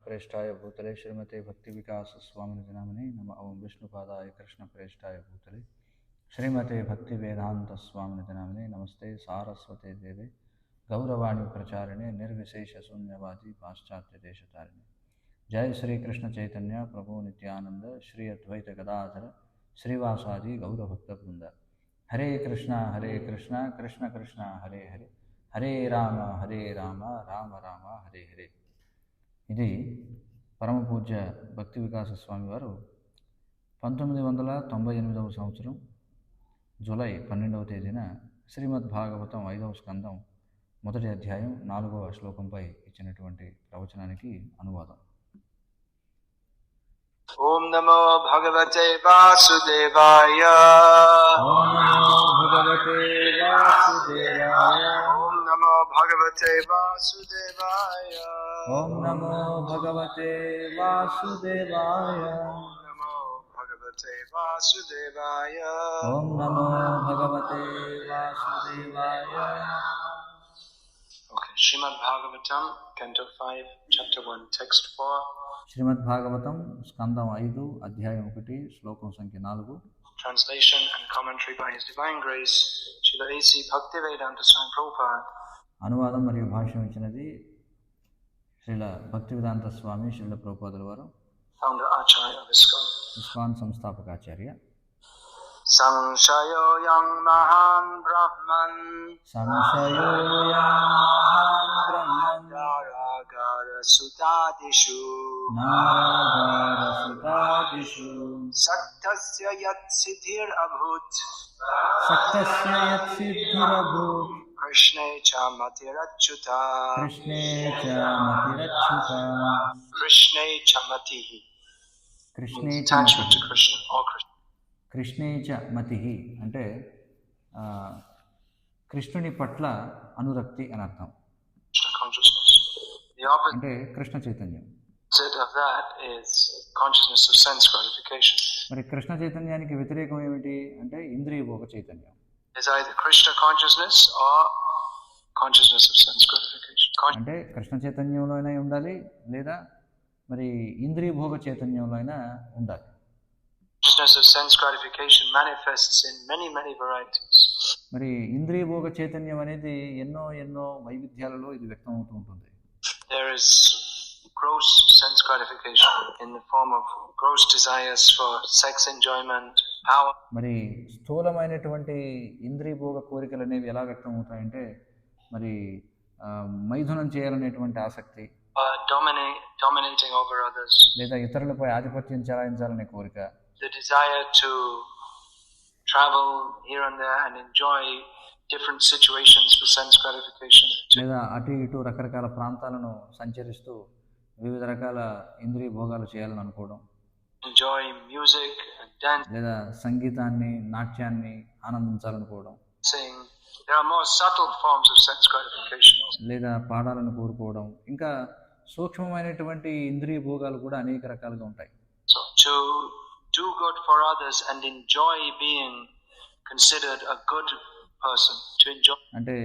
प्रेष्ठाय भूतले श्रीमते भक्ति विकास स्वामी नामने नम ओं विष्णुपादाय कृष्ण प्रेष्ठाय भूतले श्रीमते भक्ति वेदांत स्वामी नामने नमस्ते सारस्वते देवे गौरवाणी प्रचारिणे निर्विशेष शून्यवादी पाश्चात्य देशतारिणे। जय श्री कृष्ण चैतन्य प्रभु नित्यानंद श्री अद्वैत गदाधर श्रीवासादि गौरभक्त वृंद। हरे कृष्णा कृष्ण कृष्ण हरे हरे हरे राम राम राम हरे हरे। ఇది పరమ పూజ్య భక్తి వికాస స్వామి వారు 1998వ సంవత్సరం జూలై 12వ తేదీన శ్రీమద్ భాగవతం 5వ స్కందం మొదటి అధ్యాయం 4వ శ్లోకంపై ఇచ్చినటువంటి ప్రవచనానికి అనువాదం. ఓం నమో భగవతే వాసుదేవాయ. ఓం నమో భగవతే వాసుదేవాయ. ఓం నమో భగవతే వాసుదేవాయ. ఓం నమో భగవతే వాసుదేవాయ. ఓం నమో భగవతే వాసుదేవాయ. ఓం నమో భగవతే వాసుదేవాయ. Okay, Srimad Bhagavatam, Canto 5, Chapter 1, Text 4. శ్రీమద్ భాగవతం స్కందం 5 అధ్యాయం 1 శ్లోకం సంఖ్య 4. Translation and commentary by His Divine Grace, Srila A.C. Bhaktivedanta Swami Prabhupada. అనువాదం మరియు భాష్యం ఇచ్చినది శ్రీల భక్తివేదాంత స్వామి శ్రీల ప్రభుపాదుల వారు, Founder Acharya of ISKCON. ISKCON సంస్థాపకాచార్య. సంశయో యం మహాన్ బ్రహ్మన్ నారాగార సుతాదిషు సక్తస్య యత్ సిద్ధిర్ అభూత్ కృష్ణే చ మతిరచ్యుత కృష్ణే చ మతిః. Attachment to Krishna or Krishna. కృష్ణేచ మతి అంటే కృష్ణుని పట్ల అనురక్తి అని అర్థం. Consciousness. The అంటే కృష్ణ చైతన్యం. opposite of that is consciousness of sense gratification. మరి కృష్ణ చైతన్యానికి వ్యతిరేకం ఏమిటి అంటే ఇంద్రియ భోగ చైతన్యం. Is either Krishna consciousness or consciousness of sense gratification. అంటే కృష్ణ చైతన్యంలో అయినా ఉండాలి లేదా మరి ఇంద్రియ భోగ చైతన్యంలో అయినా ఉండాలి. Consciousness of sense gratification manifests in many varieties. మరి ఇంద్రియ భోగ చైతన్యం అనేది ఎన్నో వైవిధ్యాలలో ఇది వ్యక్తం అవుతూ ఉంటుంది. There is gross sense gratification in the form of gross desires for sex enjoyment, power. మరి స్థూలమైనటువంటి ఇంద్రియ భోగ కోరికలు అనేవి ఎలా వ్యక్తం అవుతాయంటే మరి మైథునం చేయాలనేటువంటి ఆసక్తి, dominating over others, లేదా ఇతరులపై ఆధిపత్యం చెలాయించాలనే కోరిక, the desire to travel here and there and enjoy different situations for sense gratification, లేదా అటు ఇటు రకరకాల ప్రాంతాలను సంచరిస్తూ వివిధ రకాల ఇంద్రియ భోగాలు చేయాలని అనుకోవడం, enjoy music and dance, లేదా సంగీతాన్ని నాట్యాన్ని ఆనందించాలనుకోవడం, there are more subtle forms of sense gratification, లేదా పాడాలను కోరుకోవడం, ఇంకా సూక్ష్మమైనటువంటి ఇంద్రియ భోగాలు కూడా అనేక రకాలుగా ఉంటాయి. So to do good for others and enjoy being considered a good person, to enjoy, అంటే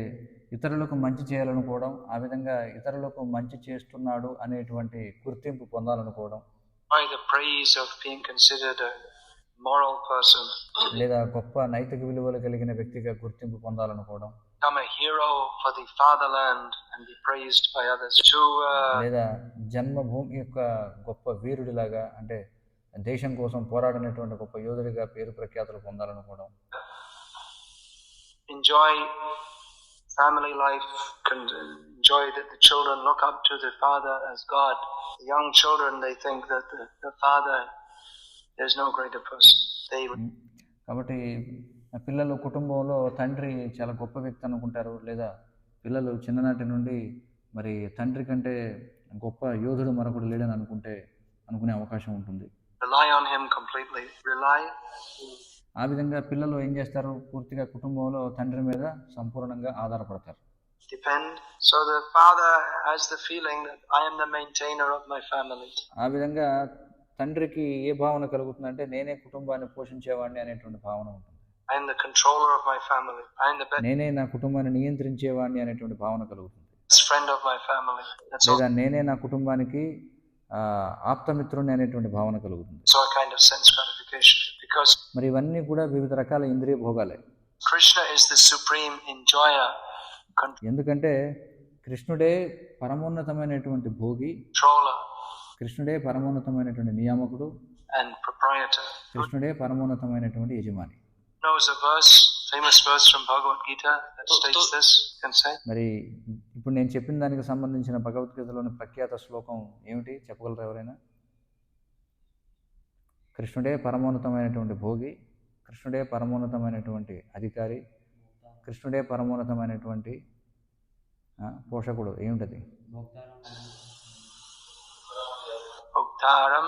ఇతరులకు మంచి చేయాలనుకోవడం, ఆ విధంగా ఇతరులకు మంచి చేస్తున్నాడు అనేటువంటి గుర్తింపు పొందాలనుకోవడం, the praise of being considered a moral person, లేదా గొప్ప నైతిక విలువలు కలిగిన వ్యక్తిగా గుర్తింపు పొందాలనుకోవడం, become a hero for the fatherland and be praised by others, to లేదా జన్మభూమి యొక్క గొప్ప వీరుడిలాగా అంటే దేశం కోసం పోరాడినటువంటి గొప్ప యోధుడిగా పేరు ప్రఖ్యాతులు పొందాలనుకోవడం, enjoy family life, enjoy that the children look up to the father as God. The young children, they think that the father, there's no greater person. కాబట్టి పిల్లలు కుటుంబంలో తండ్రి చాలా గొప్ప వ్యక్తి అనుకుంటారు, లేదా పిల్లలు చిన్ననాటి నుండి మరి తండ్రి కంటే గొప్ప యోధుడు మరొకడు లేడని అనుకునే అవకాశం ఉంటుంది. Rely on him completely. ఆ విధంగా పిల్లలు ఏం చేస్తారు, పూర్తిగా కుటుంబంలో తండ్రి మీద సంపూర్ణంగా ఆధారపడతారు. Depend. So the father has the feeling that I am the maintainer of my family. ఆ విధంగా తండ్రికి ఏ భావన కలుగుతుందంటే నేనే కుటుంబాన్ని పోషించేవాడిని అనేటువంటి భావన ఉంటుంది. I am the controller of my family. I am the నేనే నా కుటుంబాన్ని నియంత్రించేవాడిని అనేటువంటి భావన కలుగుతుంది. best friend of my family. That's లేదా నేనే నా కుటుంబానికి ఆప్తమిత్రుని అనేటువంటి భావన కలుగుతుంది. also a kind of sense gratification, because మరి ఇవన్నీ కూడా వివిధ రకాల ఇంద్రియ భోగాలే. Krishna is the supreme enjoyer, ఎందుకంటే కృష్ణుడే పరమోన్నతమైనటువంటి భోగి, controller, కృష్ణుడే పరమోన్నతమైనటువంటి నియామకుడు, and proprietor. కృష్ణుడే పరమోన్నతమైనటువంటి యజమాని. Knows a verse, famous verse from Bhagavad Gita that states this? Can say? మరి ఇప్పుడు నేను చెప్పిన దానికి సంబంధించిన భగవద్గీతలోని ప్రఖ్యాత శ్లోకం ఏమిటి చెప్పగలరు ఎవరైనా? కృష్ణుడే పరమోన్నతమైనటువంటి భోగి, కృష్ణుడే పరమోన్నతమైనటువంటి అధికారి, కృష్ణుడే పరమోన్నతమైనటువంటి పోషకుడు. ఏమిటది? Bhoktaram.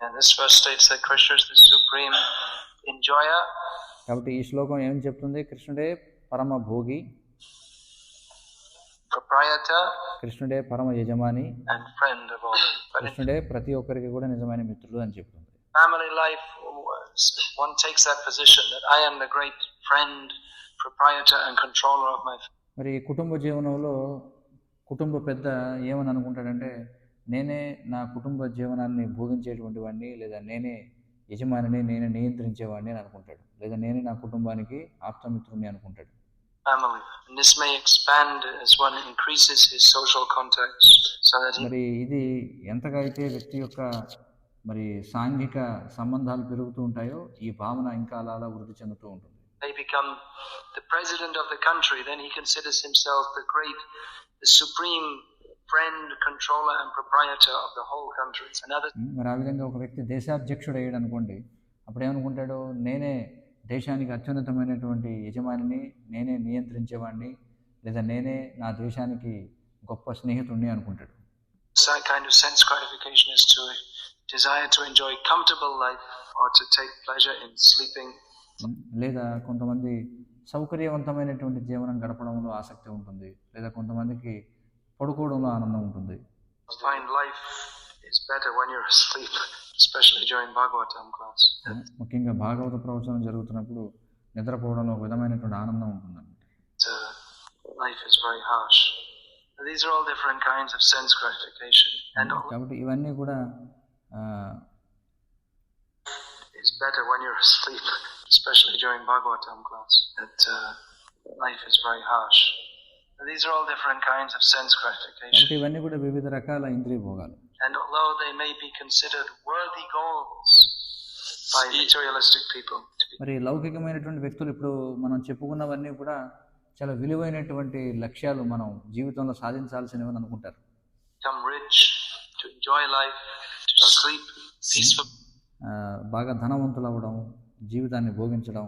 And this verse states that Krishna is the supreme enjoyer. కాబట్టి ఈ శ్లోకం ఏం చెప్తుంది? కృష్ణుడే పరమ భోగి, proprietor, కృష్ణుడే పరమ యజమాని, and friend of all. But in కృష్ణుడే ప్రతి ఒక్కరికి కూడా నిజమైన మిత్రుడు అని చెప్తుంది. family life, one takes that position that I am the great friend, proprietor, and controller of my family. మరి కుటుంబ జీవనంలో కుటుంబ పెద్ద ఏమని అనుకుంటాడంటే, నేనే నా కుటుంబ జీవనాన్ని భోగించేటువంటి వాడిని, లేదా నేనే యజమానిని, నేనే నియంత్రించేవాడిని అని అనుకుంటాడు, లేదా నేనే నా కుటుంబానికి ఆప్తమిత్రుని అనుకుంటాడు. Family. And this may expand as one increases his social contacts, so that he మరి ఇది ఎంతగా అయితే వ్యక్తి యొక్క మరి సాంఘిక సంబంధాలు పెరుగుతూ ఉంటాయో ఈ భావన ఇంకా అలా వృద్ధి చెందుతూ ఉంటుంది. may become the president of the country, then he considers himself the supreme friend, controller, and proprietor of the whole country. It's another. మరి ఆ విధంగా ఒక వ్యక్తి దేశాధ్యక్షుడు అయ్యాడు అనుకోండి, అప్పుడు ఏమనుకుంటాడు? నేనే దేశానికి అత్యున్నతమైనటువంటి యజమానిని, నేనే నియంత్రించేవాడిని, లేదా నేనే నా దేశానికి గొప్ప స్నేహితుడిని అనుకుంటాడు. That kind of sense gratification is to desire to enjoy comfortable life or to take pleasure in sleeping. లేదా కొంతమంది సౌకర్యవంతమైనటువంటి జీవనం గడపడంలో ఆసక్తి ఉంటుంది, లేదా కొంతమందికి పడుకోవడంలో ఆనందం ఉంటుంది. Find life is better when you're asleep, especially during Bhagavatam class. ముఖ్యంగా భాగవత ప్రవచనం జరుగుతున్నప్పుడు నిద్రపోవడంలో ఒక విధమైనటువంటి ఆనందం ఉంటుంది. Life is very harsh. These are all different kinds of sense gratification. And కాబట్టి ఇవన్నీ కూడా is better when you're asleep, especially during Bhagavatam class. That life is very harsh. These are all different kinds of sense gratification. కాబట్టి ఇవన్నీ కూడా వివిధ రకాల ఇంద్రియ భోగాలు. And although they may be considered worthy goals by materialistic people, మరి లౌకికమైనటువంటి వ్యక్తులు ఇప్పుడు మనం చెప్పుకున్నవన్నీ కూడా చాలా విలువైనటువంటి లక్ష్యాలు, మనం జీవితంలో సాధించాల్సినవి అనుకుంటారు. become rich, to enjoy life, to sleep peacefully, బాగా ధనవంతులు అవ్వడం, జీవితాన్ని భోగించడం,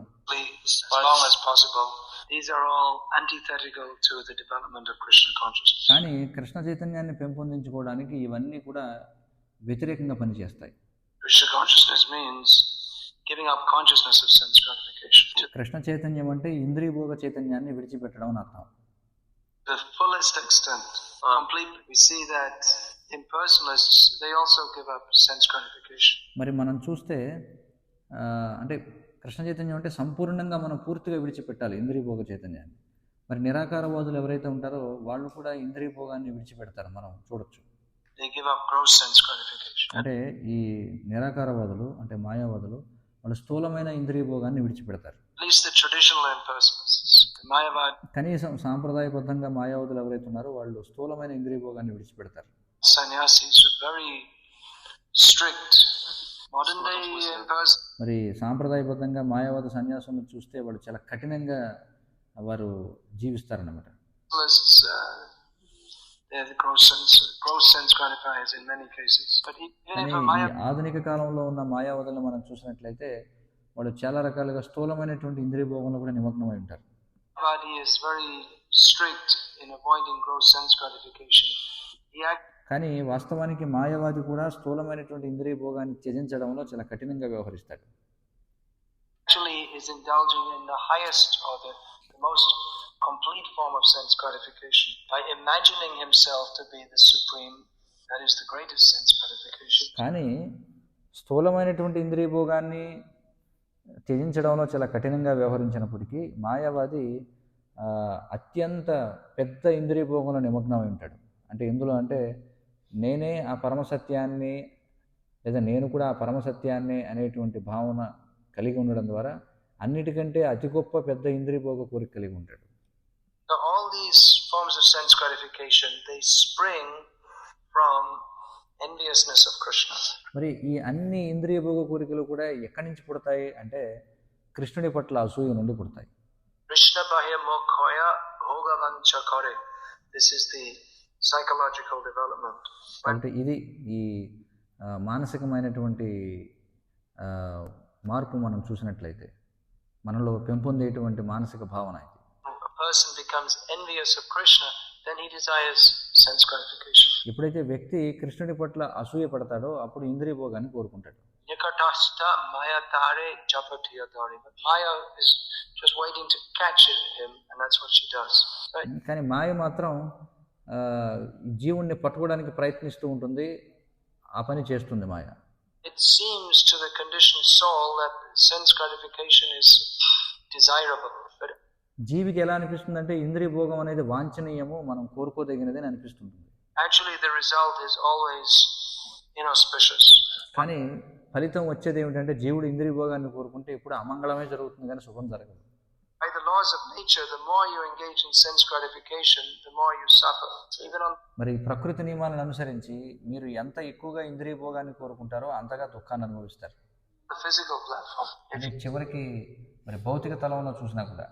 as long as possible. These are all antithetical to the development of Krishna consciousness. కానీ కృష్ణ చైతన్యాన్ని పెంపొందించుకోవడానికి ఇవన్నీ కూడా వ్యతిరేకంగా పనిచేస్తాయి. Krishna consciousness means giving up consciousness of sense gratification. Krishna చైతన్యం అంటే ఇంద్రియ భోగ చైతన్యాన్ని విడిచిపెట్టడం అని అర్థం. The fullest extent, completely. We see that impersonalists, they also give up sense gratification. మరి మనం చూస్తే అంటే కృష్ణ చైతన్యం అంటే సంపూర్ణంగా మనం పూర్తిగా విడిచిపెట్టాలి ఇంద్రియ భోగ చైతన్యాన్ని. మరి నిరాకారవాదులు ఎవరైతే ఉంటారో వాళ్ళు కూడా ఇంద్రియ భోగాన్ని విడిచిపెడతారు, మనం చూడొచ్చు. They give up gross sense gratification. అంటే ఈ నిరాకారవాదులు అంటే మాయావాదులు వాళ్ళు స్థూలమైన ఇంద్రియ భోగాన్ని విడిచిపెడతారు. At least the traditional impersonalists, the Mayavad, కనీసం సాంప్రదాయబద్ధంగా మాయావాదులు ఎవరైతే ఉన్నారో వాళ్ళు స్థూలమైన ఇంద్రియ భోగాన్ని విడిచిపెడతారు. sannyasis are very strict. Modern day impersonalists, మరి సాంప్రదాయబద్ధంగా మాయావాద సన్యాసులను చూస్తే వాళ్ళు చాలా కఠినంగా వారు జీవిస్తారన్నమాట. they have gross sense gratifiers in many cases. But even if a కానీ ఈ ఆధునిక కాలంలో ఉన్న మాయావాదులను మనం చూసినట్లయితే వాళ్ళు చాలా రకాలుగా స్థూలమైనటువంటి ఇంద్రియ భోగంలో కూడా నిమగ్నమై ఉంటారు. Mayavadi is very strict in avoiding gross sense gratification. He కానీ వాస్తవానికి మాయావాది కూడా స్థూలమైనటువంటి ఇంద్రియ భోగాన్ని త్యజించడంలో చాలా కఠినంగా వ్యవహరిస్తాడు. actually is indulging in the highest or the most complete form of sense gratification. By imagining himself to be the supreme, that is the greatest sense gratification. కానీ స్థూలమైనటువంటి ఇంద్రియ భోగాన్ని త్యజించడంలో చాలా కఠినంగా వ్యవహరించినప్పటికీ మాయావాది అత్యంత పెద్ద ఇంద్రియ భోగంలో నిమగ్నమై ఉంటాడు. అంటే ఎందులో అంటే నేనే ఆ పరమసత్యాన్ని లేదా నేను కూడా ఆ పరమసత్యాన్ని అనేటువంటి భావన కలిగి ఉండడం ద్వారా అన్నిటికంటే అతి గొప్ప పెద్ద ఇంద్రియ భోగ కోరిక కలిగి ఉంటాడు. So all these forms of sense gratification, they spring from enviousness of Krishna. మరి ఈ అన్ని ఇంద్రియ భోగ కోరికలు కూడా ఎక్కడి నుంచి పుడతాయి అంటే కృష్ణుడి పట్ల అసూయ నుండి పుడతాయి. Krishna bahya mokhoya bhogavancha kare. This is the psychological development. అంటే ఇది ఈ మానసికమైనటువంటి మార్పు మనం చూసినట్లయితే మనలో పెంపొందేటువంటి మానసిక భావన ఇది. A person becomes envious of Krishna, then he desires sense gratification. ఎప్పుడైతే వ్యక్తి కృష్ణుడి పట్ల అసూయ పడతాడో అప్పుడు ఇంద్రియ భోగాన్ని కోరుకుంటాడు. Nikatastha maya tare japatiya tare. But Maya is just waiting to catch him, and that's what she does. Right? కానీ మాయ మాత్రం జీవుణ్ణి పట్టుకోవడానికి ప్రయత్నిస్తూ ఉంటుంది, ఆ పని చేస్తుంది మాయ. It seems to the conditioned soul that sense gratification is desirable. But జీవికి ఎలా అనిపిస్తుంది అంటే ఇంద్రియ భోగం అనేది వాంఛనీయము, మనం కోరుకోదగినది అని అనిపిస్తుంది. actually the result is always inauspicious. కానీ ఫలితం వచ్చేది ఏమిటంటే జీవుడు ఇంద్రియ భోగాన్ని కోరుకుంటే ఇప్పుడు అమంగళమే జరుగుతుంది కానీ శుభం జరగదు. By the laws of nature, the more you engage in sense gratification, the more you suffer. Even on మరి ప్రకృతి నియమాలను అనుసరించి మీరు ఎంత ఎక్కువగా ఇంద్రియ భోగాన్ని కోరుకుంటారో అంతగా దుఃఖాన్ని అనుభవిస్తారు. the physical platform, అంటే చివరికి మరి భౌతిక తలంలో చూసినా కూడా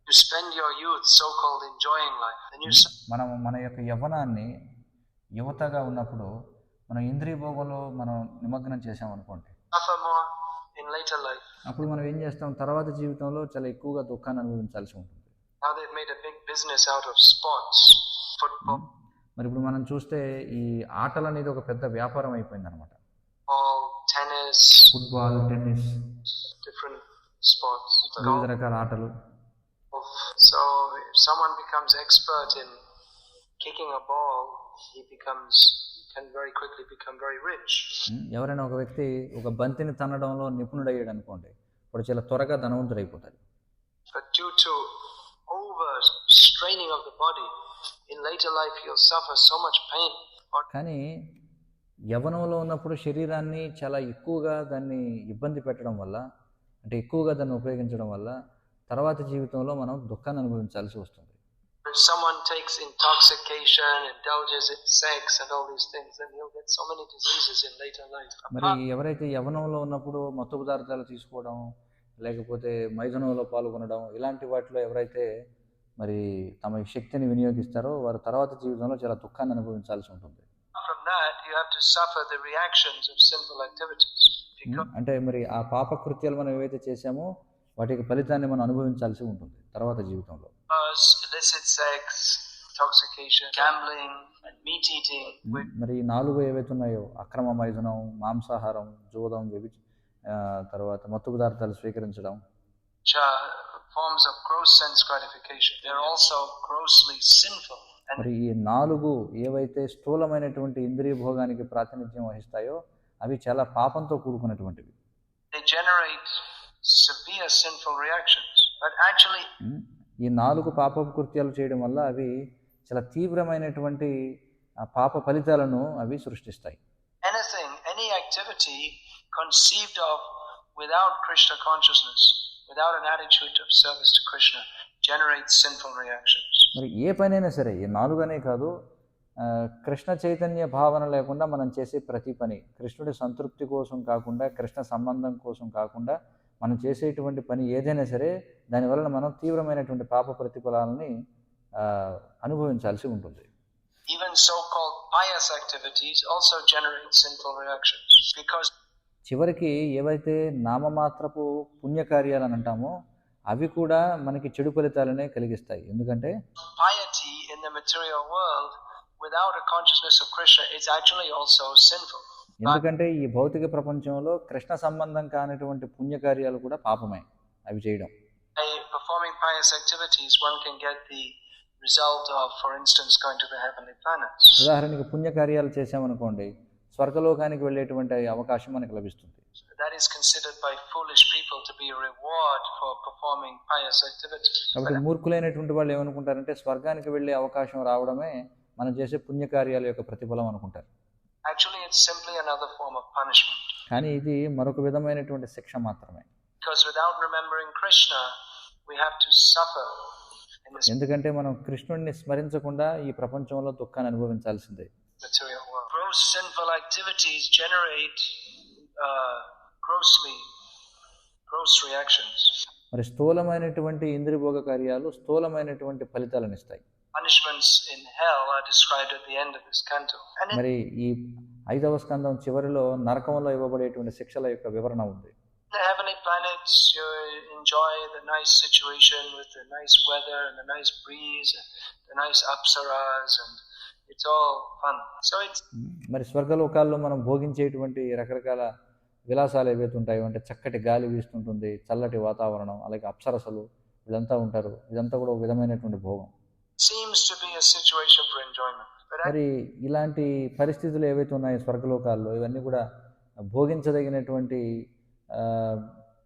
you spend your youth so-called enjoying life, then you మనం మన యొక్క యవ్వనాన్ని యువతగా ఉన్నప్పుడు మనం ఇంద్రియ భోగంలో మనం నిమగ్నం చేసామనుకోండి, suffer more in later life. అప్పుడు మనం ఏం చేస్తాం, తర్వాత జీవితంలో చాలా ఎక్కువగా దుఃఖాన్ని అనుభవించాల్సి ఉంటుంది. Now they've made a big business out of sports, football, మరి ఇప్పుడు మనం చూస్తే ఈ ఆటలు అనేది ఒక పెద్ద వ్యాపారం అయిపోయింది అనమాట. ball, tennis, football, tennis, different sports. వివిధ రకాల ఆటలు. So if someone becomes expert in kicking a ball, he can very quickly become very rich. ఎవరైనా ఒక వ్యక్తి ఒక బంతిని తన్నడంలో నిపుణుడయ్యాడు అనుకోండి, ఇప్పుడు చాలా త్వరగా ధనవంతుడు అయిపోతాడు. But due to over straining of the body, in later life he'll suffer so much pain. కానీ యవ్వనంలో ఉన్నప్పుడు శరీరాన్ని చాలా ఎక్కువగా దాన్ని ఇబ్బంది పెట్టడం వల్ల, అంటే ఎక్కువగా దాన్ని ఉపయోగించడం వల్ల తర్వాత జీవితంలో మనం దుఃఖాన్ని అనుభవించాల్సి వస్తుంది. If someone takes intoxication, indulges in sex and all these things, then he'll get so many diseases in later life. మరి ఎవరైతే యవ్వనంలో ఉన్నప్పుడు మత్తు పదార్థాలు తీసుకోవడం, లేకపోతే మైథునంలో పాల్గొనడం, ఇలాంటి వాటిలో ఎవరైతే మరి తమ శక్తిని వినియోగిస్తారో వారు తర్వాత జీవితంలో చాలా దుఃఖాన్ని అనుభవించాల్సి ఉంటుంది. From that, you have to suffer the reactions of sinful activities. అంటే మరి ఆ పాప కృత్యాలు మనం ఏవైతే చేశామో వాటికి ఫలితాన్ని మనం అనుభవించాల్సి ఉంటుంది తర్వాత జీవితంలో. Illicit sex, intoxication, gambling, and meat eating. మరి 4 ఏవైతే ఉన్నాయో అక్రమ మైథునం, మాంసాహారం, జూదం, తర్వాత మత్తు పదార్థాలు స్వీకరించడం, forms of gross sense gratification. They're also grossly sinful. మరి ఈ 4 ఏవైతే స్థూలమైనటువంటి ఇంద్రియ భోగానికి ప్రాతినిధ్యం వహిస్తాయో అవి చాలా పాపంతో కూడుకున్నటువంటివి. They generate severe sinful reactions. But actually ఈ 4 పాప కృత్యాలు చేయడం వల్ల అవి చాలా తీవ్రమైనటువంటి పాప ఫలితాలను అవి సృష్టిస్తాయి. Any activity conceived of without Krishna consciousness, without an attitude of service to Krishna, generates sinful reactions. మరి ఏ పనైనా సరే, ఈ 4 అనే కాదు, కృష్ణ చైతన్య భావన లేకుండా మనం చేసే ప్రతి పని, కృష్ణుడి సంతృప్తి కోసం కాకుండా, కృష్ణ సంబంధం కోసం కాకుండా మనం చేసేటువంటి పని ఏదైనా సరే దానివల్ల మనం తీవ్రమైనటువంటి పాప ప్రతిఫలాలని అనుభవించాల్సి ఉంటుంది. Even so-called pious activities also generate sinful reactions because చివరికి ఏవైతే నామమాత్రపు పుణ్యకార్యాలు అని అంటామో అవి కూడా మనకి చెడు ఫలితాలనే కలిగిస్తాయి. ఎందుకంటే piety in the material world without a consciousness of Krishna is actually also sinful. ఎందుకంటే ఈ భౌతిక ప్రపంచంలో కృష్ణ సంబంధం కానిటువంటి పుణ్యకార్యాలు కూడా పాపమే అవి చేయడం. By performing pious activities, one can get the result of, for instance, going to the heavenly planets. ఉదాహరణకి పుణ్యకార్యాలు చేసామనుకోండి, స్వర్గలోకానికి వెళ్ళేటువంటి అవకాశం మనకు లభిస్తుంది. That is considered by foolish people to be a reward for performing pious activities. కాబట్టి మూర్ఖులైనటువంటి వాళ్ళు ఏమనుకుంటారంటే స్వర్గానికి వెళ్ళే అవకాశం రావడమే మనం చేసే పుణ్యకార్యాల యొక్క ప్రతిఫలం అనుకుంటారు. Actually, it's simply another form of punishment. కానీ ఇది మరొక విధమైనటువంటి శిక్ష మాత్రమే. Because without remembering Krishna, we have to suffer in this ఎందుకంటే మనం కృష్ణుడిని స్మరించకుండా ఈ ప్రపంచంలో దుఃఖాన్ని అనుభవించాల్సిందే. material world. Gross sinful activities generate gross reactions. మరి స్థూలమైనటువంటి ఇంద్రియభోగ కార్యాలు స్థూలమైనటువంటి ఫలితాలను ఇస్తాయి. Punishments in hell are described at the end of this canto. And in మరి ఈ 5వ స్కందం చివరిలో నరకంలో ఇవ్వబడేటువంటి శిక్షల యొక్క వివరణ ఉంది. the heavenly planets, you enjoy the nice situation with the nice weather and the nice breeze and the nice apsaras, and it's all fun. So it's మరి స్వర్గలోకాల్లో మనం భోగించేటువంటి రకరకాల విలాసాలు ఏవైతే ఉంటాయో అంటే చక్కటి గాలి వీస్తుంటుంది, చల్లటి వాతావరణం, అలాగే అప్సరసలు వీళ్ళంతా ఉంటారు. ఇదంతా కూడా ఒక విధమైనటువంటి భోగం. seems to be a situation for enjoyment. But మరి ఇలాంటి పరిస్థితులు ఏవైతే ఉన్నాయో స్వర్గలోకాల్లో ఇవన్నీ కూడా భోగించదగినటువంటి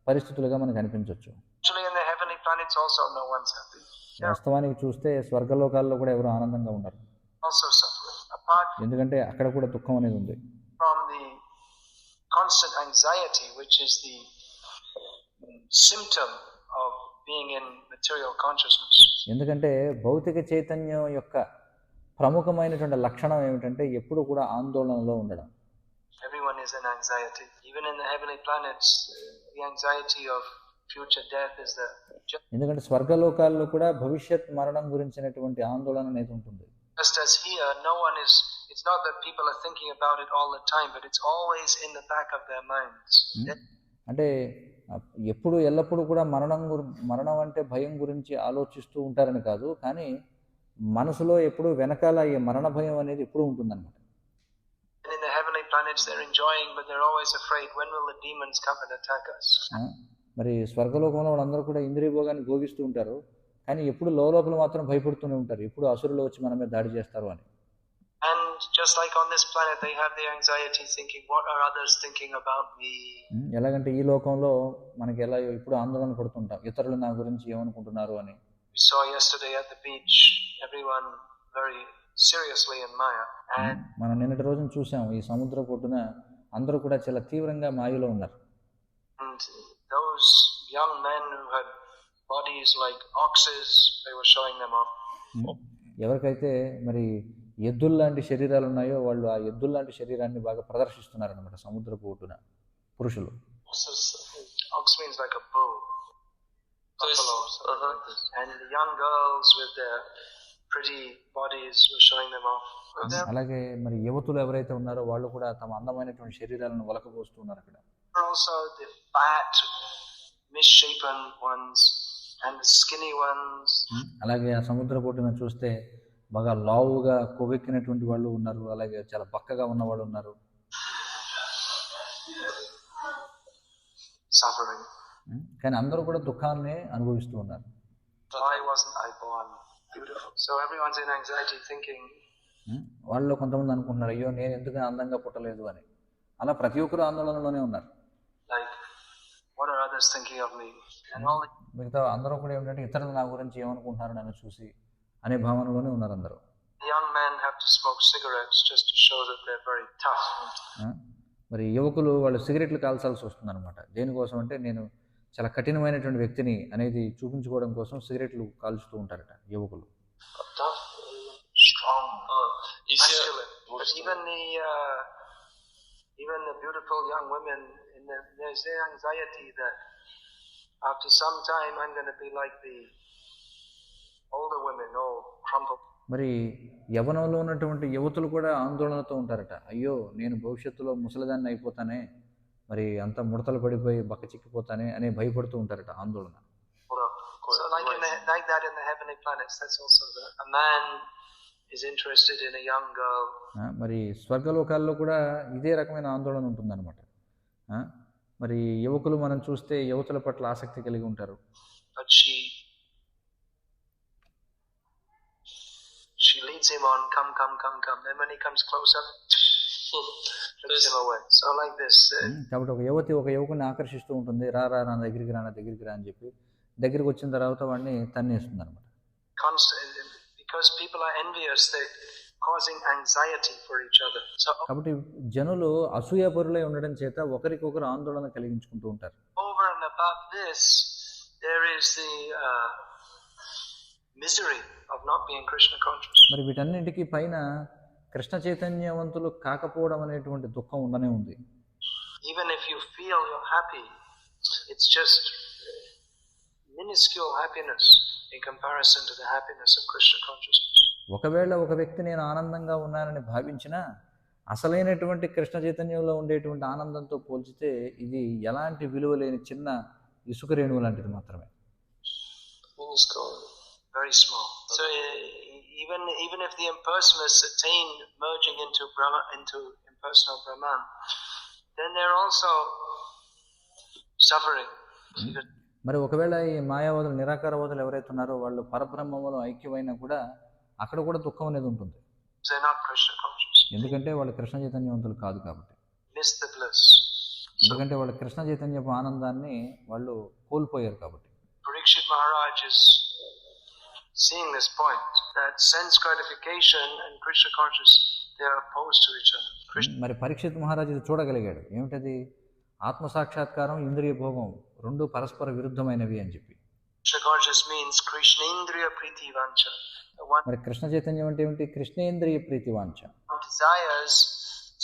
పరిస్థితులుగా మనకు అనిపించవచ్చు. actually in the heavenly planets also no one's happy. వాస్తవానికి చూస్తే స్వర్గలోకాల్లో కూడా ఎవరు ఆనందంగా ఉండరు. Also suffering. Apart ఎందుకంటే అక్కడ కూడా దుఃఖం అనేది ఉంది. from the constant anxiety, which is the symptom of being in material consciousness. ఎందుకంటే భౌతిక చైతన్యం యొక్క ప్రముఖమైనటువంటి లక్షణం ఏమిటంటే ఎప్పుడు కూడా ఆందోళనలో ఉండడం. Everyone is in anxiety. Even in the heavenly planets, the anxiety of future death is there. ఎందుకంటే స్వర్గలోకాల్లో కూడా భవిష్యత్ మరణం గురించినటువంటి ఆందోళన అనేది ఉంటుంది. Just as here, no one is, it's not that people are thinking about it all the time, but it's always in the back of their minds. అంటే ఎప్పుడు ఎల్లప్పుడూ కూడా మరణం అంటే భయం గురించి ఆలోచిస్తూ ఉంటారని కాదు, కానీ మనసులో ఎప్పుడు వెనకాల ఈ మరణ భయం అనేది ఎప్పుడు ఉంటుందన్నమాట. And in the heavenly planets, they're enjoying, but they're always afraid, when will the demons come and attack us? మరి స్వర్గలోకంలో వాళ్ళందరూ కూడా ఇంద్రియ భోగాన్ని భోగిస్తూ ఉంటారు, కానీ ఎప్పుడు లోపల మాత్రం భయపడుతూనే ఉంటారు, ఎప్పుడు అసురులు వచ్చి మన మీద దాడి చేస్తారు అని. And just like on this planet, they have the anxiety thinking, what are others thinking about me? ఎలాగంటే ఈ లోకంలో మనకి ఎలా ఇప్పుడు ఆందోళన పడుతుంటాం, ఇతరులు నా గురించి ఏమనుకుంటున్నారు అని. We saw yesterday at the beach, everyone very seriously in Maya. And మనం నిన్నటి రోజున చూసాం, ఈ సముద్ర పొట్టున అందరూ కూడా చాలా తీవ్రంగా మాయలో ఉన్నారు. those young men who had bodies like oxes, they were showing them off. ఎవరికైతే మరి ఎద్దుల్లాంటి శరీరాలు ఉన్నాయో వాళ్ళు ఆ ఎద్దుల్లాంటి శరీరాన్ని బాగా ప్రదర్శిస్తున్నారన్నమాట సముద్రపు ఒడ్డున పురుషులు. Ox means like a bull. Buffalo, something like this. And the young girls with their pretty bodies were showing them off. అలాగే మరి యువతులు ఎవరైతే ఉన్నారో వాళ్ళు కూడా తమ అందమైనటువంటి శరీరాలను వలకబోస్తున్నారు అక్కడ. Also the fat, misshapen ones and the skinny ones. అలాగే ఆ సముద్ర పొట్టున చూస్తే బాగా లావుగా కొవ్వెక్కినటువంటి వాళ్ళు ఉన్నారు, అలాగే చాలా బక్కగా ఉన్న వాళ్ళు ఉన్నారు. Suffering. కానీ అందరూ కూడా దుఃఖాన్ని అనుభవిస్తూ ఉన్నారు. Why wasn't I born beautiful? So everyone's in anxiety thinking. వాళ్ళు కొంతమంది అనుకుంటున్నారు, అయ్యో నేను ఎందుకు అందంగా పుట్టలేదు అని. అలా ప్రతి ఒక్కరు ఆందోళనలోనే ఉన్నారు. Like, what are others thinking of me? And all మిగతా అందరూ కూడా ఏమిటంటే ఇతరులు నా గురించి ఏమనుకుంటున్నారు నన్ను చూసి అనే భావనలోనే ఉన్నారు అందరూ. the young men have to smoke cigarettes just to show that they're very tough. మరి యువకులు వాళ్ళు సిగరెట్లు కాల్చాల్సి వస్తుంది అనమాట. దేనికోసం అంటే నేను చాలా కఠినమైనటువంటి వ్యక్తిని అనేది చూపించుకోవడం కోసం సిగరెట్లు కాల్చుతూ ఉంటారట యువకులు. Tough, strong, masculine. But even the beautiful young women, there's their anxiety that after some time I'm going to be like the older women, all crumpled. మరి యవ్వనంలో ఉన్నటువంటి యువతులు కూడా ఆందోళనతో ఉంటారట. అయ్యో నేను భవిష్యత్తులో ముసలిదాన్ని అయిపోతానే, మరి అంత ముడతలు పడిపోయి బక్క చిక్కిపోతానే అని భయపడుతూ ఉంటారట, ఆందోళన. So like that in the heavenly planets, that's also a man is interested in a young girl. మరి స్వర్గలోకాల్లో కూడా ఇదే రకమైన ఆందోళన ఉంటుందన్నమాట. మరి యువకులు మనం చూస్తే యువతుల పట్ల ఆసక్తి కలిగి ఉంటారు. But she him on, come. Then when he comes closer, flips him away. So like this. కాబట్టి ఒక యువతి ఒక యువకుని ఆకర్షిస్తూ ఉంటుంది, రా నా దగ్గరికి రా అని చెప్పి దగ్గరికి వచ్చిన తర్వాత వాడిని తన్నేస్తుంది అనమాట. Because people are envious, they causing anxiety for each other. So కాబట్టి జనులు అసూయాపరులై ఉండడం చేత ఒకరికొకరు ఆందోళన కలిగించుకుంటూ ఉంటారు. Over and above this, there is the misery of not being Krishna conscious. మరి వీటన్నిటికీ పైన కృష్ణ చైతన్యవంతులు కాకపోవడం అనేటువంటి దుఃఖం ఉండనే ఉంది. Even if you feel you're happy, it's just minuscule happiness in comparison to the happiness of Krishna consciousness. ఒకవేళ ఒక వ్యక్తి నేను ఆనందంగా ఉన్నానని భావించినా అసలైనటువంటి కృష్ణ చైతన్యంలో ఉండేటువంటి ఆనందంతో పోల్చితే ఇది ఎలాంటి విలువ లేని చిన్న ఇసుక రేణువు లాంటిది మాత్రమే. Very small. So even if the impersonalists attain merging into Brahma, into impersonal Brahman, then they're also suffering. మరి ఒకవేళ ఈ మాయావాదులు నిరాకారవాదులు ఎవరైతే ఉన్నారో వాళ్ళు పరబ్రహ్మములో ఐక్యమైనా కూడా అక్కడ కూడా దుఃఖం అనేది ఉంటుంది. ఎందుకంటే వాళ్ళు కృష్ణ చైతన్యవంతులు కాదు కాబట్టి. ఎందుకంటే వాళ్ళు కృష్ణ చైతన్యపు ఆనందాన్ని వాళ్ళు కోల్పోయారు కాబట్టి. Parikshit Maharaj is seeing this point that sense gratification and Krishna consciousness, they are opposed to each other. మరి పరీక్షిత్ మహారాజ్ ఇది చూడగలిగాడు. ఏమిటది? ఆత్మ సాక్షాత్కారం, ఇంద్రియ భోగం రెండు పరస్పర విరుద్ధమైనవి అని చెప్పి. Krishna consciousness means Krishnendriya Priti Vancha. మరి కృష్ణ చైతన్యం అంటే ఏమిటి? కృష్ణేంద్రియ ప్రీతి వాంఛ. Desires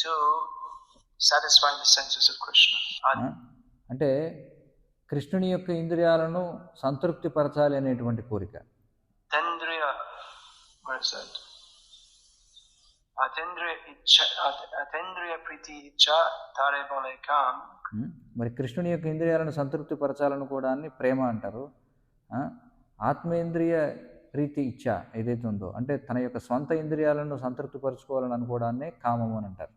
to satisfy the senses of Krishna. అంటే కృష్ణుని యొక్క ఇంద్రియాలను సంతృప్తి పరచాలి అనేటువంటి కోరిక. Atendriya, what is that? Atendriya Priti Icha Tare Bole Kam. మరి కృష్ణుని యొక్క ఇంద్రియాలను సంతృప్తి పరచాలనుకోవడాన్ని ప్రేమ అంటారు. ఆత్మేంద్రియ ప్రీతి ఇచ్చ ఏదైతే ఉందో అంటే తన యొక్క స్వంత ఇంద్రియాలను సంతృప్తి పరచుకోవాలని అనుకోవడాన్ని కామము అని అంటారు.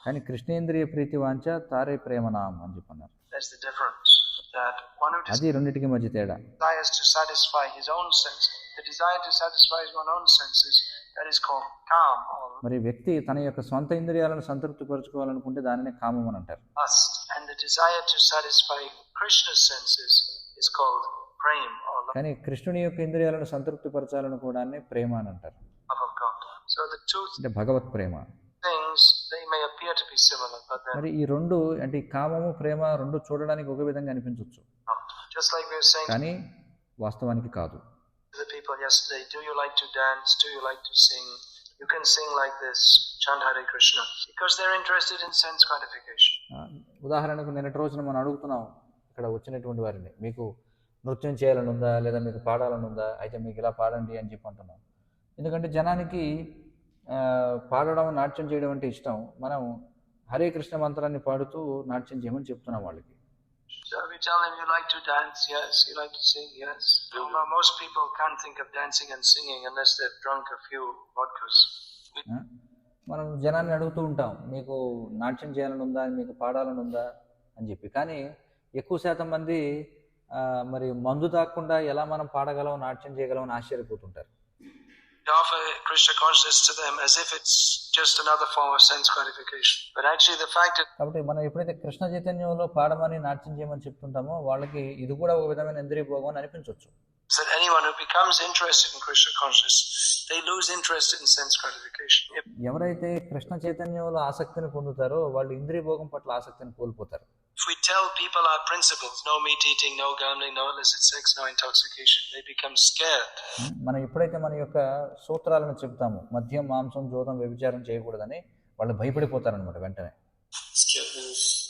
కానీ కృష్ణేంద్రియ ప్రీతి వాంఛ తారే ప్రేమనాం అని చెప్పన్నారు. అది రెండింటికి మధ్య తేడా. మరి వ్యక్తి తన యొక్క స్వంత ఇంద్రియాలను సంతృప్తి పరచుకోవాలనుకుంటే దానినే కామం అని అంటారు. కానీ కృష్ణుని యొక్క ఇంద్రియాలను సంతృప్తి పరచాలనుకోవడాన్ని ప్రేమ అని అంటారు. అంటే భగవత్ ప్రేమ. మరి ఈ రెండు అంటే కామము ప్రేమ రెండు చూడడానికి ఒక విధంగా అనిపించవచ్చు, కానీ వాస్తవానికి కాదు. ఉదాహరణకు నిన్నటి రోజున మనం అడుగుతున్నాం ఇక్కడ వచ్చినటువంటి వారిని, మీకు నృత్యం చేయాలని ఉందా లేదా మీకు పాడాలని ఉందా, అయితే మీకు ఇలా పాడండి అని చెప్పి అంటున్నాం. ఎందుకంటే జనానికి పాడడం నాట్యం చేయడం అంటే ఇష్టం. మనం హరే కృష్ణ మంత్రాన్ని పాడుతూ నాట్యం చేయమని చెప్తున్నాం వాళ్ళకి. So we tell them, you like to dance? Yes. You like to sing? Yes. Most people can't think of dancing and singing unless they've drunk a few vodkas. మనం జనాన్ని అడుగుతూ ఉంటాం, మీకు నాట్యం చేయాలని ఉందా, మీకు పాడాలని ఉందా అని చెప్పి. కానీ ఎక్కువ శాతం మంది మరి మందు తాగకుండా ఎలా మనం పాడగలం, నాట్యం చేయగలం అని ఆశ్చర్యపోతుంటారు. We offer Krishna consciousness to them as if it's just another form of sense gratification. But actually the fact that కాబట్టి మనం ఎప్పుడైతే కృష్ణ చైతన్యంలో పాడమని నాట్యం చేయమని చెప్తుంటామో వాళ్ళకి ఇది కూడా ఒక విధమైన ఇంద్రియ భోగం అని అనిపించవచ్చు. That anyone who becomes interested in Krishna consciousness, they lose interest in sense gratification. ఎవరైతే కృష్ణ చైతన్యంలో ఆసక్తిని పొందుతారో వాళ్ళు ఇంద్రియ భోగం పట్ల ఆసక్తిని కోల్పోతారు. If we tell people our principles, no meat eating, no gambling, no illicit sex, no intoxication, they become scared. మనం ఎప్పుడైతే మన యొక్క సూత్రాలను చెప్తామో, మద్యం, మాంసం, జోదం, వ్యభిచారం చేయకూడదని వాళ్ళు భయపడిపోతారన్నమాట వెంటనే.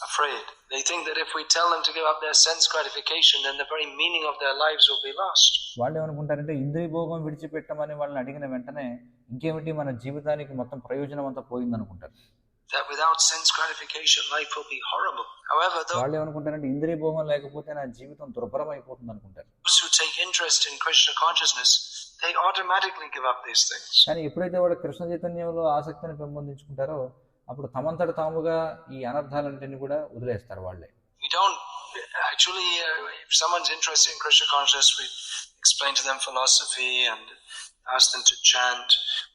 Afraid. They think that if we tell them to give up their sense gratification, then the very meaning of their lives will be lost. వాళ్ళు ఏమనుకుంటారంటే ఇంద్రియ భోగం విడిచిపెట్టమని వాళ్ళని అడిగిన వెంటనే ఇంకేమిటి మన జీవితానికి మొత్తం ప్రయోజనం అంతా పోయిందనుకుంటారు. That without sense gratification life will be horrible. However, వాళ్ళు ఏమనుకుంటారంటే ఇంద్రియ భోగం లేకపోతే నా జీవితం దుర్భరం అయిపోతుంది అనుకుంటారు. Those who take interest in Krishna consciousness, they automatically give up these things. కానీ ఎప్పుడైతే వాడు కృష్ణ చైతన్యంలో ఆసక్తిని పెంపొందించుకుంటారో అప్పుడు తమంతట తాముగా ఈ అనర్థాలన్నింటినీ కూడా వదిలేస్తారు వాళ్ళే. We don't actually if someone's interested in Krishna consciousness, we explain to them philosophy and ask them to chant.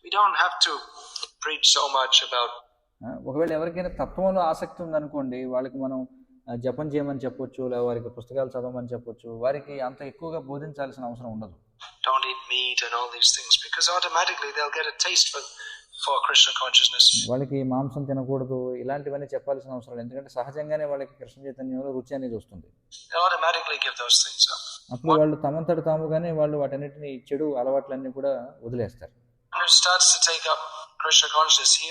We don't have to preach so much about. ఒకవేళ ఎవరికైనా తత్వంలో ఆసక్తి ఉందనుకోండి, వాళ్ళకి మనం జపం చేయమని చెప్పొచ్చు, లేదా వారికి పుస్తకాలు చదవమని చెప్పొచ్చు. వారికి అంత ఎక్కువగా బోధించాల్సిన అవసరం ఉండదు. Don't eat meat and all these things, because automatically they'll get a taste for Krishna consciousness. వాళ్ళకి మాంసం తినకూడదు ఇలాంటివన్నీ చెప్పాల్సిన అవసరం లేదు, ఎందుకంటే సహజంగానే వాళ్ళకి కృష్ణ చైతన్యంలో రుచి అనేది వస్తుంది. They automatically give those things up. అప్పుడు వాళ్ళు తమంతట తాముగానే వాళ్ళు వాటన్నిటిని చెడు అలవాట్లన్నీ కూడా వదిలేస్తారు. When he starts to take up Krishna consciousness, he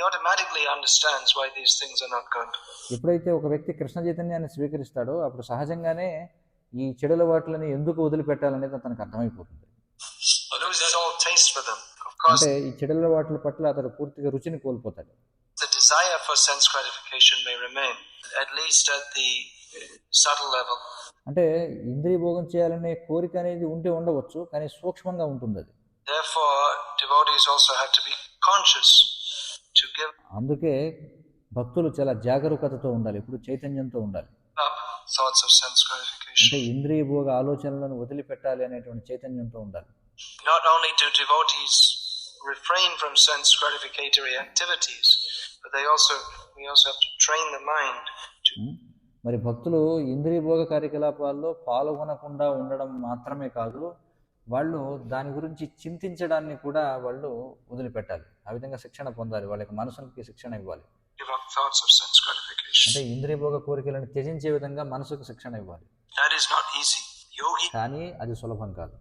automatically understands why these things are not good. ఎప్పుడైతే ఒక వ్యక్తి కృష్ణ చైతన్యాన్ని స్వీకరిస్తాడో అప్పుడు సహజంగానే ఈ చెడు అలవాట్లని ఎందుకు వదిలిపెట్టాలనేది అతనికి అర్థమైపోతుంది. Loses all taste for them. Of course, అంటే ఈ చెడు అలవాట్ల పట్ల అతడు పూర్తిగా రుచిని కోల్పోతాడు. the desire for sense gratification may remain, at least at the subtle level. అంటే ఇంద్రియ భోగం చేయాలనే కోరిక అనేది ఉంటే ఉండవచ్చు, కానీ సూక్ష్మంగా ఉంటుంది అది. Therefore, devotees also have to be conscious to give అందుకే భక్తులు చాలా జాగరూకతతో ఉండాలి, ఇప్పుడు చైతన్యంతో ఉండాలి. up thoughts of sense gratification. అంటే ఇంద్రియ భోగ ఆలోచనలను వదిలిపెట్టాలి అనేటువంటి చైతన్యంతో ఉండాలి. Not only do devotees refrain from sense gratificatory activities, but we also have to train the mind to. మరి భక్తులు ఇంద్రియ భోగ కార్యకలాపాల్లో పాల్గొనకుండా ఉండడం మాత్రమే కాదు, వాళ్ళు దాని గురించి చింతించడాన్ని కూడా వాళ్ళు వదిలిపెట్టాలి. ఆ విధంగా శిక్షణ పొందాలి, వాళ్ళకి మనసుకి శిక్షణ ఇవ్వాలి. Give up thoughts of sense gratification. అంటే ఇంద్రియ భోగ కోరికలను త్యజించే విధంగా మనసుకు శిక్షణ ఇవ్వాలి. That is not easy. Yogi, కానీ అది సులభం కాదు.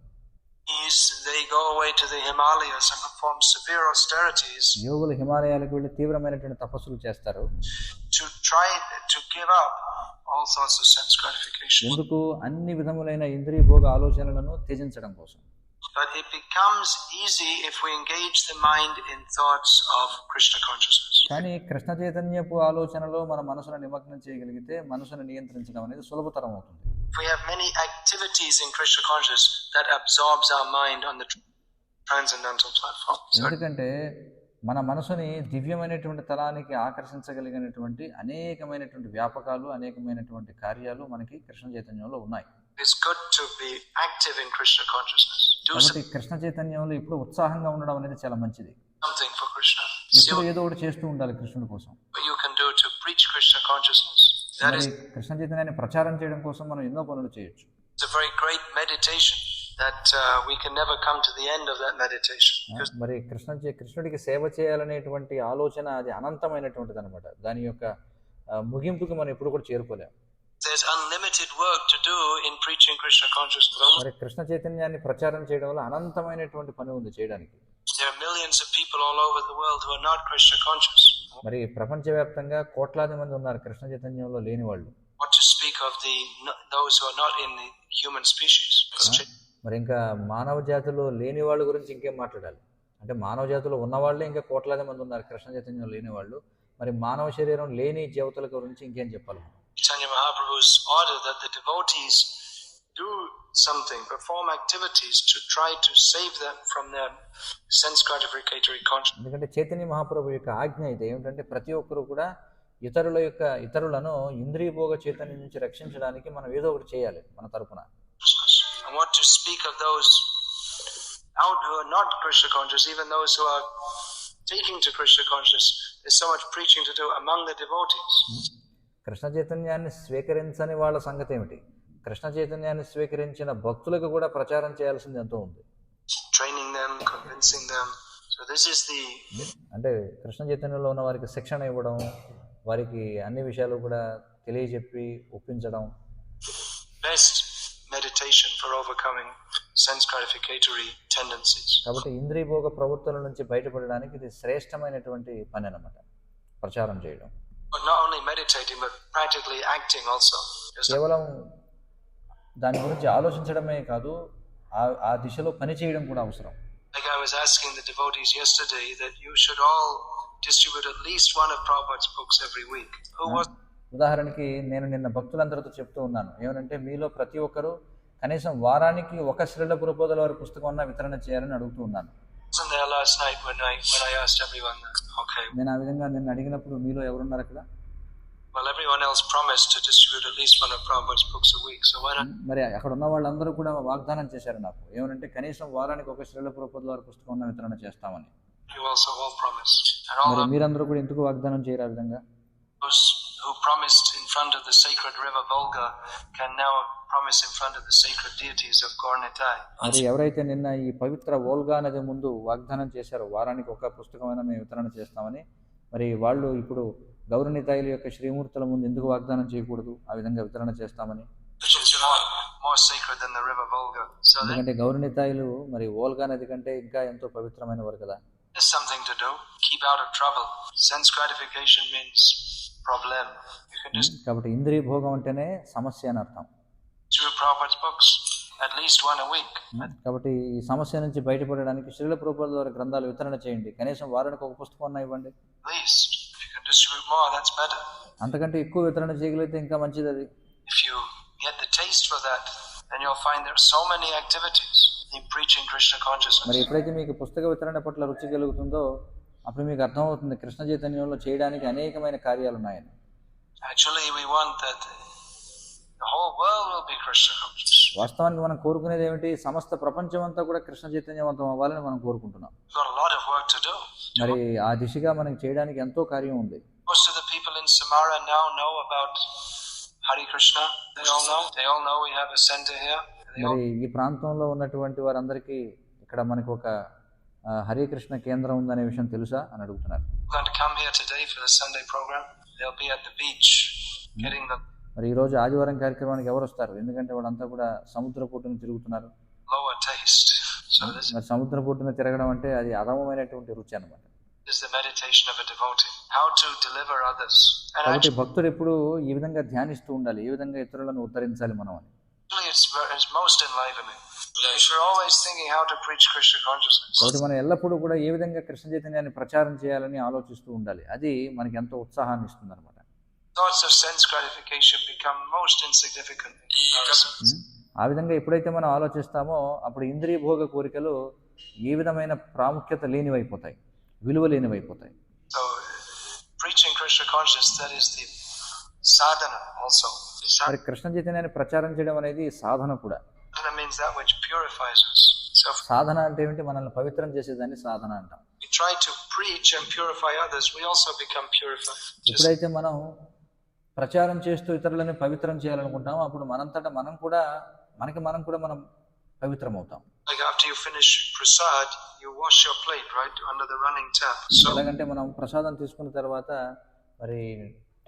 they go away to the Himalayas and perform severe austerities యోగులు హిమాలయాలకు వెళ్ళి తీవ్రమైనటువంటి తపస్సులు చేస్తారు. to try to give up all sorts of sense gratification. ఎందుకు? అన్ని విధములైన ఇంద్రియ భోగ ఆలోచనలను త్యజించడం కోసం. But it becomes easy if we engage the mind in thoughts of Krishna consciousness. కానీ కృష్ణ చైతన్యపు ఆలోచనలో మన మనసును నిమగ్నం చేయగలిగితే మనసును నియంత్రించడం అనేది సులభతరం అవుతుంది. If we have many activities in Krishna consciousness, that absorbs our mind on the transcendental platform. ఎందుకంటే మన మనసుని దివ్యమైనటువంటి తలానికి ఆకర్షించగలిగినటువంటి అనేకమైనటువంటి వ్యాపకాలు, అనేకమైనటువంటి కార్యాలు మనకి కృష్ణ చైతన్యంలో ఉన్నాయి. It's good to be active in Krishna consciousness. Do కాబట్టి కృష్ణ చైతన్యంలో ఇప్పుడు ఉత్సాహంగా ఉండడం అనేది చాలా మంచిది. something for Krishna. ఎప్పుడు ఏదో ఒకటి చేస్తూ ఉండాలి కృష్ణుడి కోసం. What you can do to preach Krishna consciousness. That మరి is కృష్ణ చైతన్యాన్ని ప్రచారం చేయడం కోసం మనం ఎన్నో పనులు చేయొచ్చు. a very great meditation that we can never come to the end of that meditation. మరి కృష్ణుడికి సేవ చేయాలనేటువంటి ఆలోచన అది అనంతమైనటువంటిది అనమాట. దాని యొక్క ముగింపుకి మనం ఎప్పుడు కూడా చేరుకోలేము. There's unlimited work to do in preaching Krishna consciousness. మరి కృష్ణ చైతన్యాన్ని ప్రచారం చేయడం వల్ల అనంతమైనటువంటి పని ఉంది చేయడానికి. There are millions of people all over the world who are not Krishna conscious. మరి ప్రపంచవ్యాప్తంగా కోట్లాది మంది ఉన్నారు కృష్ణ చైతన్యంలో లేని వాళ్ళు. What to speak of those who are not in the human species. మరి ఇంకా మానవ జాతిలో లేని వాళ్ళ గురించి ఇంకేం మాట్లాడాలి? అంటే మానవ జాతిలో ఉన్న వాళ్ళే ఇంకా కోట్లాది మంది ఉన్నారు కృష్ణ చైతన్యం లేని వాళ్ళు. మరి మానవ శరీరం లేని జీవతుల గురించి ఇంకేం చెప్పాలి? Chaitanya Mahaprabhu's order that the devotees do something, perform activities to try to save them from their sense gratificatory consciousness. ఎందుకంటే చైతన్య మహాప్రభు యొక్క ఆజ్ఞ ఇది ఏమిటంటే ప్రతి ఒక్కరు కూడా ఇతరులను ఇంద్రియ భోగ చైతన్యం నుంచి రక్షించడానికి మనం ఏదో ఒకటి చేయాలి మన తరపున. And what to speak of those out who are not Krishna conscious, even those who are taking to Krishna consciousness, there's so much preaching to do among the devotees. Krishna చైతన్యాన్ని స్వీకరించని వాళ్ళ సంగతి ఏమిటి? కృష్ణ చైతన్యాన్ని స్వీకరించిన భక్తులకు కూడా ప్రచారం చేయాల్సింది ఎంతో ఉంది. Training them, convincing them. So this is the అంటే కృష్ణ చైతన్యంలో ఉన్న వారికి శిక్షణ ఇవ్వడం, వారికి అన్ని విషయాలు కూడా తెలియజెప్పి ఒప్పించడం. best meditation for overcoming sense gratificatory tendencies. కాబట్టి ఇంద్రియ భోగ ప్రవృత్తుల నుంచి బయటపడడానికి ఇది శ్రేష్టమైనటువంటి పని అన్నమాట, ప్రచారం చేయడం. But not only meditating, but practically acting also. కేవలం దాని గురించి ఆలోచించడమే కాదు, ఆ దిశలో పని చేయడం కూడా అవసరం. Like I was asking the devotees yesterday that you should all distribute at least one of Prabhupada's books every week. ఉదాహరణకి నేను నిన్న భక్తులందరితో చెప్తూ ఉన్నాను ఏమనంటే, మీలో ప్రతి ఒక్కరూ కనీసం వారానికి ఒక శ్రీల ప్రభుపాదుల వారి పుస్తకం అన్న వితరణ చేయాలని అడుగుతూ ఉన్నాను. Wasn't there last night when I asked everyone that? Okay. నేను ఆ విధంగా నిన్ను అడిగినప్పుడు మీలో ఎవరున్నారు అక్కడ? Well, everyone else promised to distribute at least least one of Prabhupada's books a week. So why not? మరి అక్కడ ఉన్న వాళ్ళందరూ కూడా వాగ్దానం చేశారు నాకు, ఏమనంటే కనీసం వారానికి ఒక శ్రీల ప్రభుపాదుల వారి పుస్తకం వితరణ చేస్తామని. You also all promised. And all మరి మీరందరూ కూడా ఎందుకు వాగ్దానం చేయరు ఆ విధంగా? those who promised in front of the sacred river Volga can now promise in front of the sacred deities of Gornitai. మరి ఎవరైతే నిన్న ఈ పవిత్ర వోల్గా నది ముందు వాగ్దానం చేశారో వారానికి ఒక పుస్తకమైనా మేము వితరణ చేస్తామని, మరి వాళ్ళు ఇప్పుడు గౌరనితాయిల యొక్క శ్రీమూర్తుల ముందు ఎందుకు వాగ్దానం చేయకూడదు ఆ విధంగా వితరణ చేస్తామని? Which is more sacred than the river Volga. So ఎందుకంటే గౌరనితాయిలు మరి వోల్గా నది కంటే ఇంకా ఎంతో పవిత్రమైన వారు కదా. there's something to do. Keep out of trouble. Sense gratification means problem. You can just కాబట్టి ఇంద్రియ భోగం అంటేనే సమస్య అని అర్థం. through Prabhupada's books at least one a week. కాబట్టి ఈ సమస్య నుంచి బయటపడడానికి శ్రీల ప్రభుపాదుల వారి గ్రంథాలు వితరణ చేయండి. కనీసం వారానికి ఒక పుస్తకం అన్నా ఇవ్వండి. At least if you can distribute more, that's better. అంతకంటే ఎక్కువ వితరణ చేయగలిగితే ఇంకా మంచిది అది. If you get the taste for that, then you'll find there are so many activities in preaching Krishna consciousness. మరి ఎప్పుడైతే మీకు పుస్తక వితరణ పట్ల రుచి కలుగుతుందో అప్పుడు మీకు అర్థమవుతుంది కృష్ణ చైతన్యంలో చేయడానికి అనేకమైన కార్యాలు ఉన్నాయని. Actually, we want that the whole world will be Krishna conscious. వాస్తవానికి మనం కోరుకునేది ఏమిటి? సమస్త ప్రపంచం అంతా కూడా కృష్ణ చైతన్యవంతం అవ్వాలని మనం కోరుకుంటున్నాం. We've got a lot of work to do. మరి ఆ దిశగా మనకి చేయడానికి ఎంతో కార్యం ఉంది. Most of the people in Samara now know about Hare Krishna. They all know we have a center here. మరి ఈ ప్రాంతంలో ఉన్నటువంటి వారందరికీ ఇక్కడ మనకు ఒక హరే కృష్ణ కేంద్రం ఉందనే విషయం తెలుసా అని అడుగుతున్నారు. We're going to come here today for the Sunday program. They'll be at the beach getting the మరి ఈ రోజు ఆదివారం కార్యక్రమానికి ఎవరు వస్తారు? ఎందుకంటే వాళ్ళంతా కూడా సముద్ర పొట్టును తిరుగుతున్నారు. lower taste. So this మరి సముద్ర పొట్టును తిరగడం అంటే అది అధమమైనటువంటి రుచి అన్నమాట. is the meditation of a devotee. How to deliver others. And కాబట్టి భక్తుడు ఎప్పుడు ఈ విధంగా ధ్యానిస్తూ ఉండాలి, ఏ విధంగా ఇతరులను ఉద్ధరించాలి మనం అని. actually it's most enlivening. If you're always thinking how to preach Krishna consciousness. కాబట్టి మనం ఎల్లప్పుడూ కూడా ఏ విధంగా కృష్ణ చైతన్యాన్ని ప్రచారం చేయాలని ఆలోచిస్తూ ఉండాలి. అది మనకి ఎంతో ఉత్సాహాన్ని ఇస్తుంది అనమాట. Thoughts of sense gratification become most insignificant. ఆ విధంగా ఎప్పుడైతే మనం ఆలోచిస్తామో అప్పుడు ఇంద్రియ భోగ కోరికలు ఏ విధమైన ప్రాముఖ్యత లేనివైపోతాయి, విలువ లేనివైపోతాయి. So preaching Krishna consciousness, that is the sadhana also. మరి కృష్ణ చైతన్యాన్ని ప్రచారం చేయడం అనేది సాధన కూడా. Sadhana means that which purifies us. So if సాధన అంటే ఏమిటి? మనల్ని పవిత్రం చేసేదాన్ని సాధన అంటాం. we try to preach and purify others, we also become purified. ఎప్పుడైతే మనం ప్రచారం చేస్తూ ఇతరులని పవిత్రం చేయాలనుకుంటామో అప్పుడు మనంతటా మనం కూడా మనం పవిత్రం అవుతాం. Like after you finish prasad, you wash your plate, right, under the running tap. So ఎలాగంటే మనం ప్రసాదం తీసుకున్న తర్వాత మరి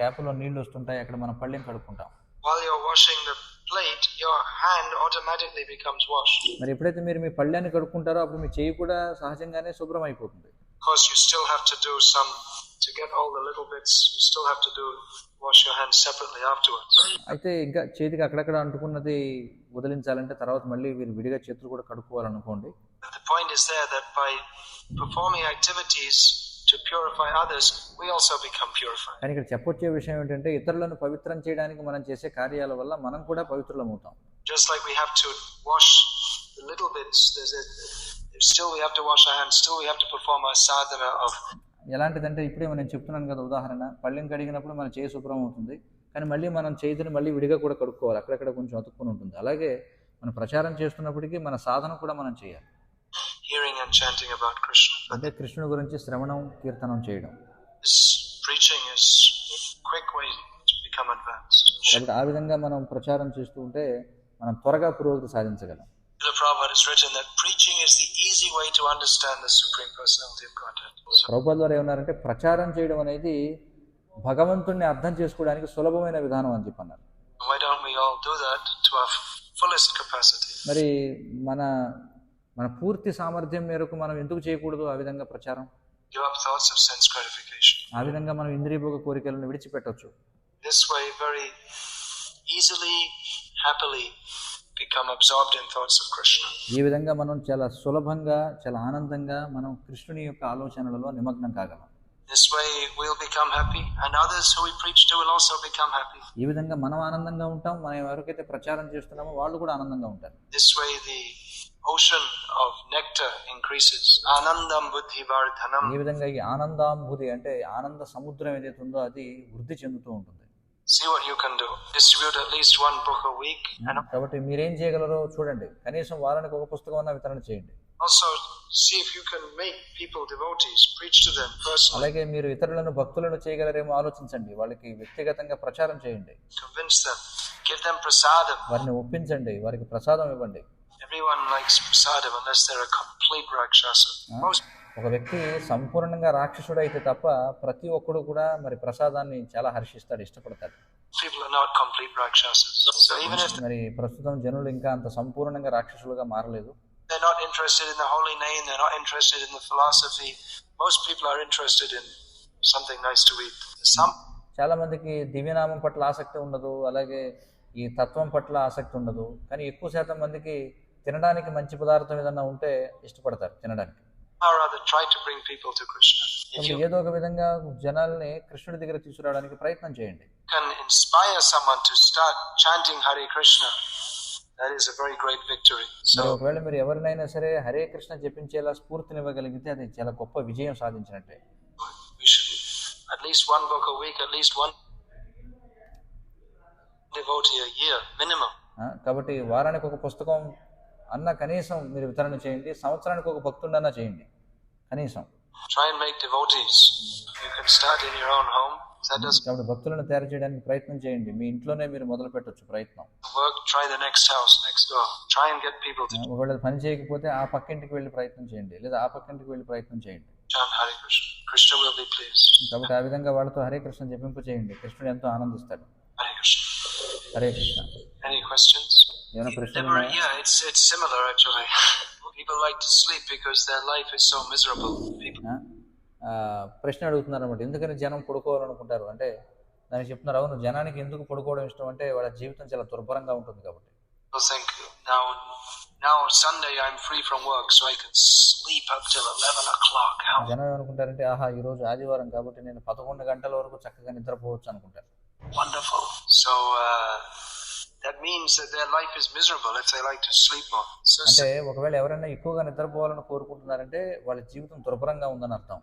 ట్యాప్లో నీళ్లు వస్తుంటాయి, అక్కడ మనం పళ్ళెం కడుక్కుంటాం. while you're washing the plate, your hand automatically becomes washed. మరి ఎప్పుడైతే మీరు మీ పళ్ళెన్ని కడుక్కుంటారో అప్పుడు మీ చేయి కూడా సహజంగానే శుభ్రం అయిపోతుంది. Of course, you still have to do some to get all the little bits. You still have to wash your hands separately afterwards. అయితే ఇంకా చేతికి అక్కడక్కడ అంటుకున్నది వదిలించాలంటే తర్వాత మళ్ళీ మీరు విడిగా చేతులు కూడా కడుక్కోవాలనుకోండి. But the point is there that by performing activities to purify others, we also become purified. కానీ ఇక్కడ చెప్పొచ్చే విషయం ఏంటంటే ఇతరులను పవిత్రం చేయడానికి మనం చేసే కార్యాల వల్ల మనం కూడా పవిత్రులమవుతాం. Just like we have to wash the little bits, still we have to wash our hands, still we have to perform our sadhana of. ఎలాంటిదంటే ఇప్పుడే నేను చెప్తున్నాను కదా ఉదాహరణ, పళ్ళెం కడిగినప్పుడు మన చేయి శుభ్రం అవుతుంది, కానీ మళ్ళీ మనం చేతిని మళ్ళీ విడిగా కూడా కడుక్కోవాలి, అక్కడక్కడ కొంచెం అతుక్కుని ఉంటుంది. అలాగే మనం ప్రచారం చేస్తున్నప్పటికీ మన సాధన కూడా మనం చేయాలి. Hearing and chanting about Krishna. అంటే కృష్ణుడి గురించి శ్రవణం కీర్తనం చేయడం. This preaching is a quick way to become advanced. కాబట్టి ఆ విధంగా మనం ప్రచారం చేస్తూ ఉంటే మనం త్వరగా పురోగతి సాధించగలం. The Prabhupada has written that preaching is the easy way to understand the Supreme Personality of Godhead. ప్రభుపాదుల వారు ఏమన్నారంటే ప్రచారం చేయడం అనేది భగవంతుడిని అర్థం చేసుకోవడానికి సులభమైన విధానం అని చెప్పన్నారు. Why don't we all do that to our fullest capacity? మరి మన పూర్తి సామర్థ్యం మేరకు మనం ఎందుకు చేయకూడదు ఆ విధంగా ప్రచారం? Give up thoughts of sense gratification. ఆ విధంగా మనం ఇంద్రియభోగ కోరికలను విడిచిపెట్టవచ్చు. This way, very easily, happily become absorbed in thoughts of Krishna. ఈ విధంగా మనం చాలా సులభంగా చాలా ఆనందంగా మనం కృష్ణుని యొక్క ఆలోచనలలో నిమగ్నం కాగలం. This way we'll become happy and others who we preach to will also become happy. ఈ విధంగా మనం ఆనందంగా ఉంటాం, మనం ఎవరికైతే ప్రచారం చేస్తున్నామో వాళ్ళు కూడా ఆనందంగా ఉంటారు. This way the ocean of nectar increases. Anandam buddhi vardhanam. ఈ విధంగా ఈ ఆనందాంబుధి అంటే ఆనంద సముద్రం ఏదైతే ఉందో అది వృద్ధి చెందుతూ ఉంటుంది. See what you can do. Distribute at least one book a week. And కాబట్టి మీరేం చేయగలరో చూడండి, కనీసం వారానికి ఒక పుస్తకం అన్న వితరణ చేయండి. also see if you can make people devotees, preach to them personally. అలాగే మీరు ఇతరులను భక్తులను చేయగలరేమో ఆలోచించండి, వాళ్ళకి వ్యక్తిగతంగా ప్రచారం చేయండి, Convince them. Give them prasadam. వారిని ఒప్పించండి, వారికి ప్రసాదం ఇవ్వండి. Everyone likes prasadam unless they're a complete rakshasa. Most ఒక వ్యక్తి సంపూర్ణంగా రాక్షసుడు అయితే తప్ప ప్రతి ఒక్కడు కూడా మరి ప్రసాదాన్ని చాలా హర్షిస్తాడు, ఇష్టపడతాడు. people are not complete rakshasas. So even if మరి ప్రస్తుతం జనులు ఇంకా అంత సంపూర్ణంగా రాక్షసులుగా మారలేదు. they're not interested in the holy name, they're not interested in the philosophy. Most people are interested in something nice to eat. చాలా మందికి దివ్యనామం పట్ల ఆసక్తి ఉండదు, అలాగే ఈ తత్వం పట్ల ఆసక్తి ఉండదు. కానీ ఎక్కువ శాతం మందికి తినడానికి మంచి పదార్థం ఏదన్నా ఉంటే ఇష్టపడతారు తినడానికి. Or rather try to bring people to Krishna. If you ఏదో ఒక విధంగా జనాల్ని కృష్ణుడి దగ్గర తీసుకురావడానికి ప్రయత్నం చేయండి. can inspire someone to start chanting Hare Krishna, that is a very great victory. So ఒకవేళ మీరు ఎవరినైనా సరే హరే కృష్ణ జపించేలా స్ఫూర్తినివ్వగలిగితే అది చాలా గొప్ప విజయం సాధించినట్టే. we should at least one book a week, at least one devotee a year minimum. కాబట్టి వారానికి ఒక పుస్తకం అన్న కనీసం మీరు వితరణ చేయండి, సంవత్సరానికి ఒక భక్తుడన్నా చేయండి కనీసం. Try and make devotees. You can start in your own home. That doesn't కాబట్టి భక్తులను తయారు చేయడానికి ప్రయత్నం చేయండి, మీ ఇంట్లోనే మీరు మొదలు పెట్టొచ్చు ప్రయత్నం. work. Try the next house next door. Try and get people to ఒకవేళ పని చేయకపోతే ఆ పక్కింటికి వెళ్ళి ప్రయత్నం చేయండి, లేదా ఆ పక్కింటికి వెళ్ళి ప్రయత్నం చేయండి. chant Hare Krishna. Krishna will be pleased. కాబట్టి ఆ విధంగా వాళ్ళతో హరే కృష్ణ జపింపు చేయండి, కృష్ణుడు ఎంతో ఆనందిస్తాడు. Hare Krishna. Hare Krishna. Any questions? ఏమైనా ప్రశ్నలు Never, ఉన్నాయా? yeah, it's similar actually. People like to sleep because their life is so miserable. People ప్రశ్న అడుగుతున్నారు అన్నమాట, ఎందుకని జనం పడుకోవాలనుకుంటారు అంటే దానికి చెప్తున్నారు, అవును జనానికి ఎందుకు పడుకోవడం ఇష్టం అంటే వాళ్ళ జీవితం చాలా దుర్భరంగా ఉంటుంది కాబట్టి. think now Sunday I'm free from work so I can sleep up till 11 o'clock. How జనం ఏమనుకుంటారంటే, ఆహా ఈ రోజు ఆదివారం కాబట్టి నేను 11 గంటల వరకు చక్కగా నిద్రపోవచ్చు అనుకుంటారు. wonderful. So that means that their life is miserable if they like to sleep more. So అంటే ఒకవేళ ఎవరైనా ఎక్కువగా నిద్రపోవాలని కోరుకుంటున్నారంటే వాళ్ళ జీవితం దుర్భరంగా ఉందని అర్థం.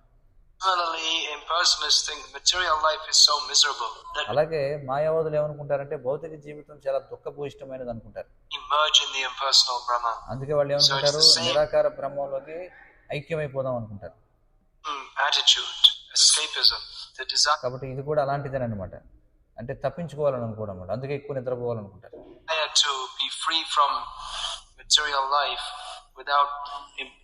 similarly, impersonalists think material life is so miserable that అలాగే మాయావాదులు ఏమనుకుంటారంటే భౌతిక జీవితం చాలా దుఃఖభూయిష్టమైనది అనుకుంటారు. emerge in the impersonal Brahman. అందుకే వాళ్ళు ఏమనుకుంటారు, నిరాకార బ్రహ్మంలోకి ఐక్యమైపోదాం అనుకుంటారు. Attitude, escapism, the desire కాబట్టి ఇది కూడా అలాంటిదేనమాట, అంటే తప్పించుకోవాలని అనుకోవడం అన్నమాట, అందుకే ఎక్కువ నిద్రపోవాలనుకుంటారు. to be free from material life without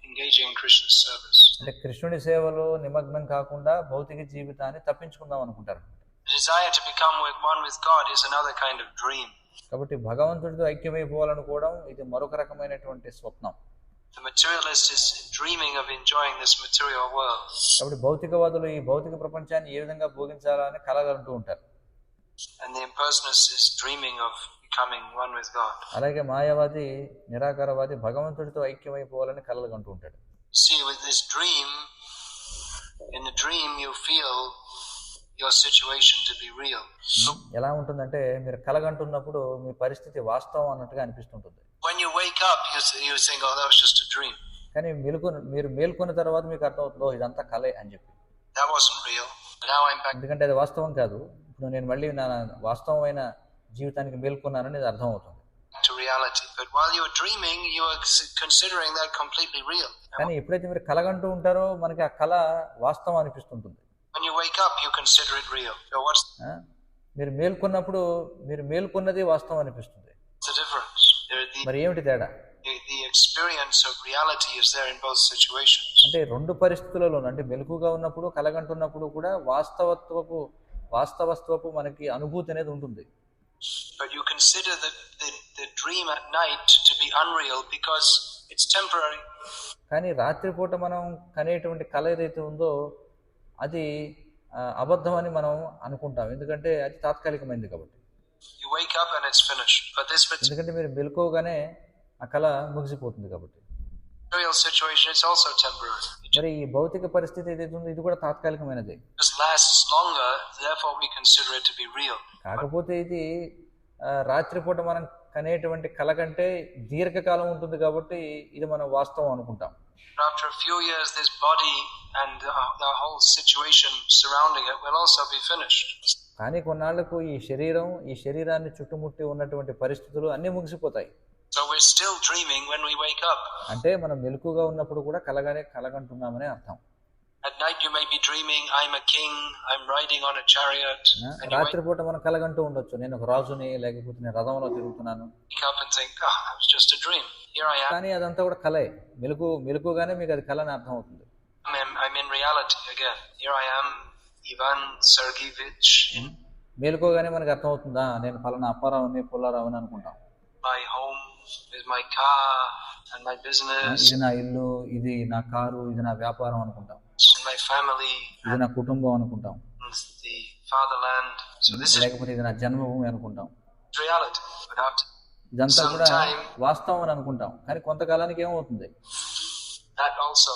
engaging in Krishna's service. అంటే కృష్ణుడి సేవలో నిమగ్నం కాకుండా భౌతిక జీవితాన్ని తప్పించుకుందాం అనుకుంటారు. The desire to become one with God is another kind of dream. కాబట్టి భగవంతుడితో ఐక్యమైపోవాలనుకోవడం ఇది మరొక రకమైనటువంటి స్వప్నం. The materialist is dreaming of enjoying this material world. కాబట్టి భౌతికవాదులు ఈ భౌతిక ప్రపంచాన్ని ఏ విధంగా భోగించాలని కలగంటూ ఉంటారు. And the impersonalist is dreaming of becoming one with God. అలాగే మాయావాది నిరాకారవాది భగవంతుడితో ఐక్యమైపోవాలని కలగంటూ ఉంటాడు. See, with this dream, in the dream you feel your situation to be real. ఎలా ఉంటుందంటే మీరు కలగంటున్నప్పుడు మీ పరిస్థితి వాస్తవం అన్నట్టుగా అనిపిస్తుంటుంది. When you wake up, you think, oh, that was just a dream. కానీ మీరు మేల్కొన్న తర్వాత మీకు అర్థమవుతుందో ఇదంతా కలే అని చెప్పి. That wasn't real. Now I'm back ఎందుకంటే అది వాస్తవం కాదు, ఇప్పుడు నేను మళ్ళీ నా వాస్తవమైన జీవితానికి మేల్కొన్నానని ఇది అర్థమవుతుంది. to reality. But while you were dreaming, you were considering that completely real. కానీ ఎప్పుడైతే మీరు కలగంటూ ఉంటారో మనకి ఆ కళ వాస్తవం అనిపిస్తుంటుంది. When you wake up, you consider it real. So what's మీరు మేల్కొన్నప్పుడు మీరు మేల్కొన్నది వాస్తవం అనిపిస్తుంది. the difference? మరి ఏమిటి తేడా? The experience of reality is there in both situations. అంటే రెండు పరిస్థితులలో, అంటే మెలకుగా ఉన్నప్పుడు కలగంటున్నప్పుడు కూడా వాస్తవత్వపు మనకి అనుభూతి అనేది ఉంటుంది. But you consider the dream at night to be unreal because it's temporary. కానీ రాత్రిపూట మనం కనేటువంటి కళ ఏదైతే ఉందో అది అబద్ధం అని మనం అనుకుంటాం, ఎందుకంటే అది తాత్కాలికమైంది కాబట్టి. You wake up and it's finished. But this ఎందుకంటే మీరు మెలకువగానే ఆ కళ ముగిసిపోతుంది కాబట్టి. material situation is also temporary. మరి ఈ భౌతిక పరిస్థితి ఏదైతే ఉందో ఇది కూడా తాత్కాలికమైనది. It lasts longer, therefore we consider it to be real. కాకపోతే ఇది రాత్రిపూట మనం కనేటువంటి కళ కంటే దీర్ఘకాలం ఉంటుంది కాబట్టి ఇది మనం వాస్తవం అనుకుంటాం. After a few years, this body and the whole situation surrounding it will also be finished. కానీ కొన్నాళ్లకు ఈ శరీరాన్ని చుట్టుముట్టి ఉన్నటువంటి పరిస్థితులు అన్నీ ముగిసిపోతాయి. So we're still dreaming when we wake up. అంటే మనం మెలకుగా ఉన్నప్పుడు కూడా కలగంటున్నామనే అర్థం. At night you may be dreaming, I'm a king, I'm riding on a chariot. రాత్రిపూట మనం కలగంటూ ఉండొచ్చు, నేను ఒక రాజుని, లేకపోతే నేను రథంలో తిరుగుతున్నాను. Wake up and think, oh, that was just a dream. Here I am. కానీ అదంతా కూడా కలే. మెలకుగానే మీకు అది కలని అర్థం అవుతుంది. I'm in reality again. Here I am, Ivan Sergeyevich. మెలకుగానే మనకు అర్థం అవుతుందా, నేను ఫలానా అప్పారావుని పుల్లారావుని అనుకుంటాం. My home is my car and my business. ఇది నా ఇల్లు, ఇది నా కారు, ఇది నా వ్యాపారం అనుకుంటాం. My family, ఇది నా కుటుంబం అనుకుంటాం. the fatherland. So this is లేకపోతే ఇది నా జన్మభూమి అనుకుంటాం. reality. Without ఇదంతా కూడా వాస్తవం అని అనుకుంటాం. కానీ కొంతకాలానికి ఏమవుతుంది, that also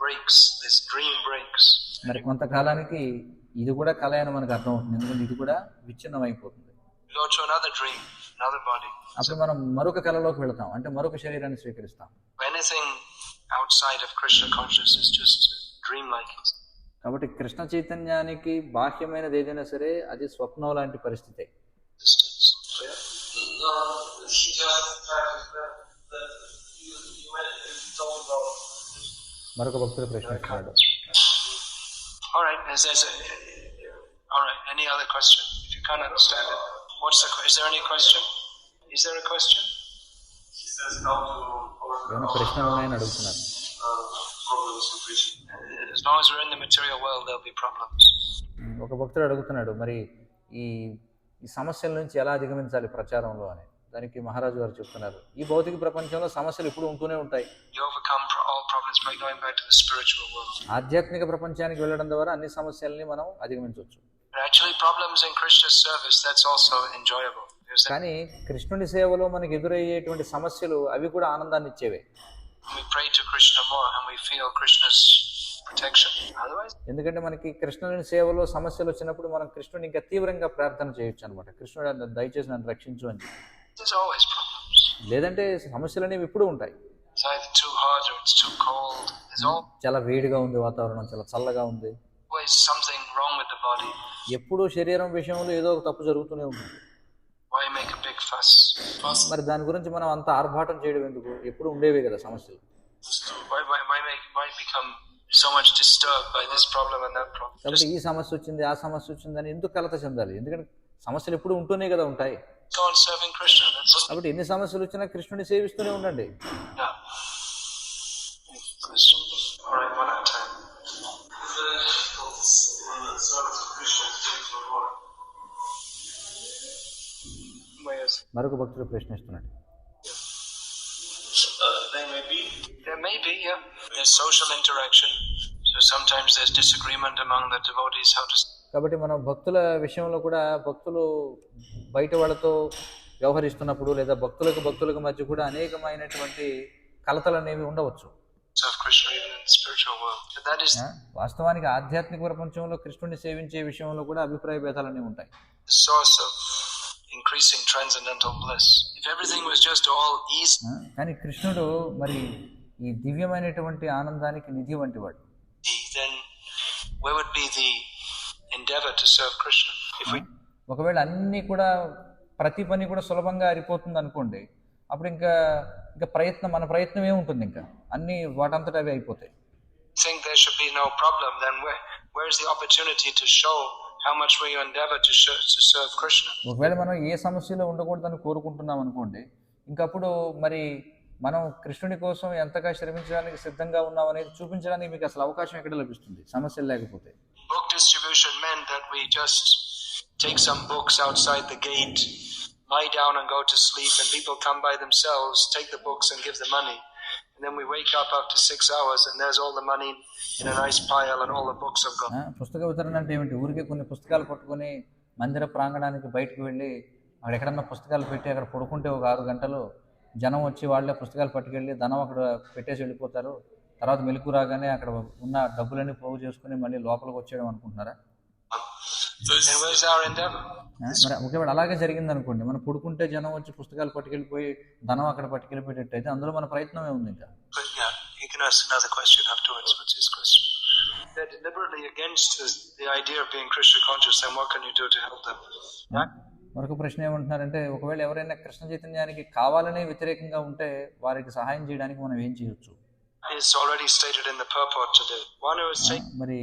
breaks, this dream breaks. మరి కొంతకాలానికి ఇది కూడా కళ అని మనకు అర్థం అవుతుంది. ఎందుకంటే ఇది కూడా విచ్ఛిన్నం అయిపోతుంది. We go to another dream, another body. అప్పుడు మనం మరొక కళలోకి వెళతాం, అంటే మరొక శరీరాన్ని స్వీకరిస్తాం. Anything outside of Krishna consciousness is just dream-like. కాబట్టి కృష్ణ చైతన్యానికి బాహ్యమైనది ఏదైనా సరే అది స్వప్నం లాంటి పరిస్థితే. మరొక భక్తుడు ప్రశ్నిస్తున్నాడు. All right, all right, any other question? If you can't understand it, what's the question? Is there any question? Is there a question? He says how to ఏమైనా ప్రశ్నలు ఉన్నాయని అడుగుతున్నారు. problems in preaching. As long as we're in the material world, there'll be problems. ఒక భక్తుడు అడుగుతున్నాడు, మరి ఈ సమస్యల నుంచి ఎలా అధిగమించాలి ప్రచారంలో అని. దానికి మహారాజు గారు చెప్తున్నారు, ఈ భౌతిక ప్రపంచంలో సమస్యలు ఇప్పుడు ఉంటూనే ఉంటాయి. You overcome all problems by going back to the spiritual world. ఆధ్యాత్మిక ప్రపంచానికి వెళ్ళడం ద్వారా అన్ని సమస్యల్ని మనం అధిగమించవచ్చు. But actually, problems in Krishna's service, that's also enjoyable. కానీ కృష్ణుడి సేవలో మనకి ఎదురయ్యేటువంటి సమస్యలు అవి కూడా ఆనందాన్ని ఇచ్చేవే. We pray to Krishna more and we feel Krishna's protection. Otherwise, ఎందుకంటే మనకి కృష్ణుని సేవలో సమస్యలు వచ్చినప్పుడు మనం కృష్ణుని ఇంకా తీవ్రంగా ప్రార్థన చేయొచ్చు అనమాట. కృష్ణుడు దయచేసి నన్ను రక్షించు అని. there's always problems. లేదంటే సమస్యలు అనేవి ఇప్పుడు ఉంటాయి. It's either too hot or it's too cold. There's చాలా వేడిగా ఉంది వాతావరణం, చాలా చల్లగా ఉంది. always something wrong with the body. ఎప్పుడూ శరీరం విషయంలో ఏదో ఒక తప్పు jరుగుతూనే ఉంటుంది. Why make a big fuss? మరి దాని గురించి మనం అంత ఆర్భాటం చేయడం ఎందుకు? ఎప్పుడు ఉండేవే కదా సమస్యలు. Why become so much disturbed by this problem and that problem? కాబట్టి ఈ సమస్య వచ్చింది, ఆ సమస్య వచ్చిందని ఎందుకు కలత చెందాలి? ఎందుకంటే సమస్యలు ఎప్పుడు ఉంటూనే కదా ఉంటాయి. Go on serving Krishna. That's all. కాబట్టి ఎన్ని సమస్యలు వచ్చినా కృష్ణుని సేవిస్తూనే ఉండండి. Yeah. Question. All right, one at a time. మరొక భక్తుడు ప్రశ్నిస్తున్నాడు. There may be, yeah. There's social interaction. So sometimes there's disagreement among the devotees how to. కాబట్టి మనం భక్తుల విషయంలో కూడా భక్తులు బయట వాళ్ళతో వ్యవహరిస్తున్నప్పుడు లేదా భక్తులకు మధ్య కూడా అనేకమైనటువంటి కలతలు అనేవి ఉండవచ్చు. Serve Krishna even in the spiritual world. So that is వాస్తవానికి ఆధ్యాత్మిక ప్రపంచంలో కృష్ణుని సేవించే విషయంలో కూడా అభిప్రాయ భేదాలు అనేవి ఉంటాయి. the source of increasing transcendental bliss. If everything was just all easy, కానీ కృష్ణుడు మరి ఈ దివ్యమైనటువంటి ఆనందానికి నిధి వంటి వాడు. then where would be the endeavor to serve Krishna? If we ఒకవేళ అన్ని కూడా ప్రతి పని కూడా సులభంగా అరిపోతుంది అనుకోండి, అప్పుడు ఇంకా మన ప్రయత్నం ఏముంటుంది? ఇంకా అన్ని వాటంతట అవి అయిపోతాయి. think there should be no problem, then where's the opportunity to show how much we endeavor to serve Krishna? ఒకవేళ మనం ఏ సమస్యలో ఉండకూడదని కోరుకుంటున్నాం అనుకోండి, ఇంకప్పుడు మరి మనం కృష్ణుడి కోసం ఎంతగా శ్రమించడానికి సిద్ధంగా ఉన్నాం అనేది చూపించడానికి మీకు అసలు అవకాశం ఎక్కడ లభిస్తుంది సమస్యలు లేకపోతే? Book distribution meant that we just take some books outside the gate, lie down and go to sleep, and people come by themselves, take the books and give the money. And then we wake up after 6 hours and there's all the money in a nice pile and all the books have gone. పుస్తక వితరణ అంటే ఏమిటి? ఊరికే కొన్ని పుస్తకాలు పట్టుకొని మందిర ప్రాంగణానికి బయటకు వెళ్ళి అక్కడ ఎక్కడన్నా పుస్తకాలు పెట్టి అక్కడ పడుకుంటే ఒక 6 గంటలు జనం వచ్చి వాళ్ళే పుస్తకాలు పట్టుకెళ్ళి ధనం అక్కడ పెట్టేసి వెళ్ళిపోతారు. తర్వాత మెలకు రాగానే అక్కడ ఉన్న డబ్బులన్నీ పోగు చేసుకుని మళ్ళీ లోపలికి వచ్చేయడం అనుకుంటున్నారా? మరి ఒకవేళ అలాగే జరిగింది అనుకోండి, మనం పడుకుంటే జనం వచ్చి పుస్తకాలు పట్టుకెళ్ళిపోయి ధనం అక్కడ పట్టుకెళ్ళిపోయేటట్టయితే అందులో మన ప్రయత్నం ఏముంది? ఇంకా You can ask another question afterwards. What's his question? they're deliberately against the idea of being Krishna conscious, then what can you do to help them? మరొక ప్రశ్న ఏమంటున్నారంటే, ఒకవేళ ఎవరైనా కృష్ణ చైతన్యానికి కావాలనే వ్యతిరేకంగా ఉంటే వారికి సహాయం చేయడానికి మనం ఏం చేయొచ్చు? It's already stated in the purport today. One who is మరి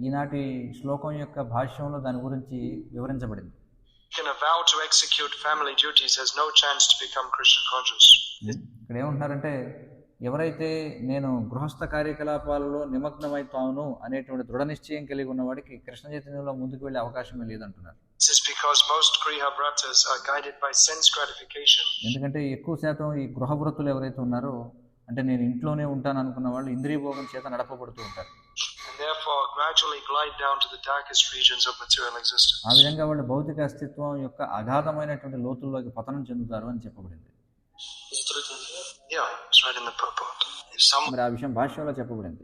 ఈనాటి శ్లోకం యొక్క భాష్యంలో దాని గురించి వివరించబడింది. taken a vow to execute family duties has no chance to become Krishna conscious. ఇక్కడ ఏమంటున్నారంటే, ఎవరైతే నేను గృహస్థ కార్యకలాపాలలో నిమగ్నమైతాను అనేటువంటి దృఢ నిశ్చయం కలిగి ఉన్న వాడికి కృష్ణ చైతన్యంలో ముందుకు వెళ్ళే అవకాశమే లేదంటున్నారు. This is because most Griha Vratas are guided by sense gratification. ఎందుకంటే ఎక్కువ శాతం ఈ గృహ వ్రతులు ఎవరైతే ఉన్నారో, అంటే నేను ఇంట్లోనే ఉంటాను అనుకున్న వాళ్ళు ఇంద్రియ భోగం చేత నడపబడుతూ ఉంటారు. And therefore gradually glide down to the darkest regions of material existence. ఆ విధంగా వాళ్ళు భౌతిక అస్తిత్వం యొక్క అగాధమైనటువంటి లోతుల్లోకి పతనం చెందుతారు అని చెప్పబడింది. Yeah, it's right in the purport. If someone మరి ఆ విషయం భాష్యంలో చెప్పబడింది.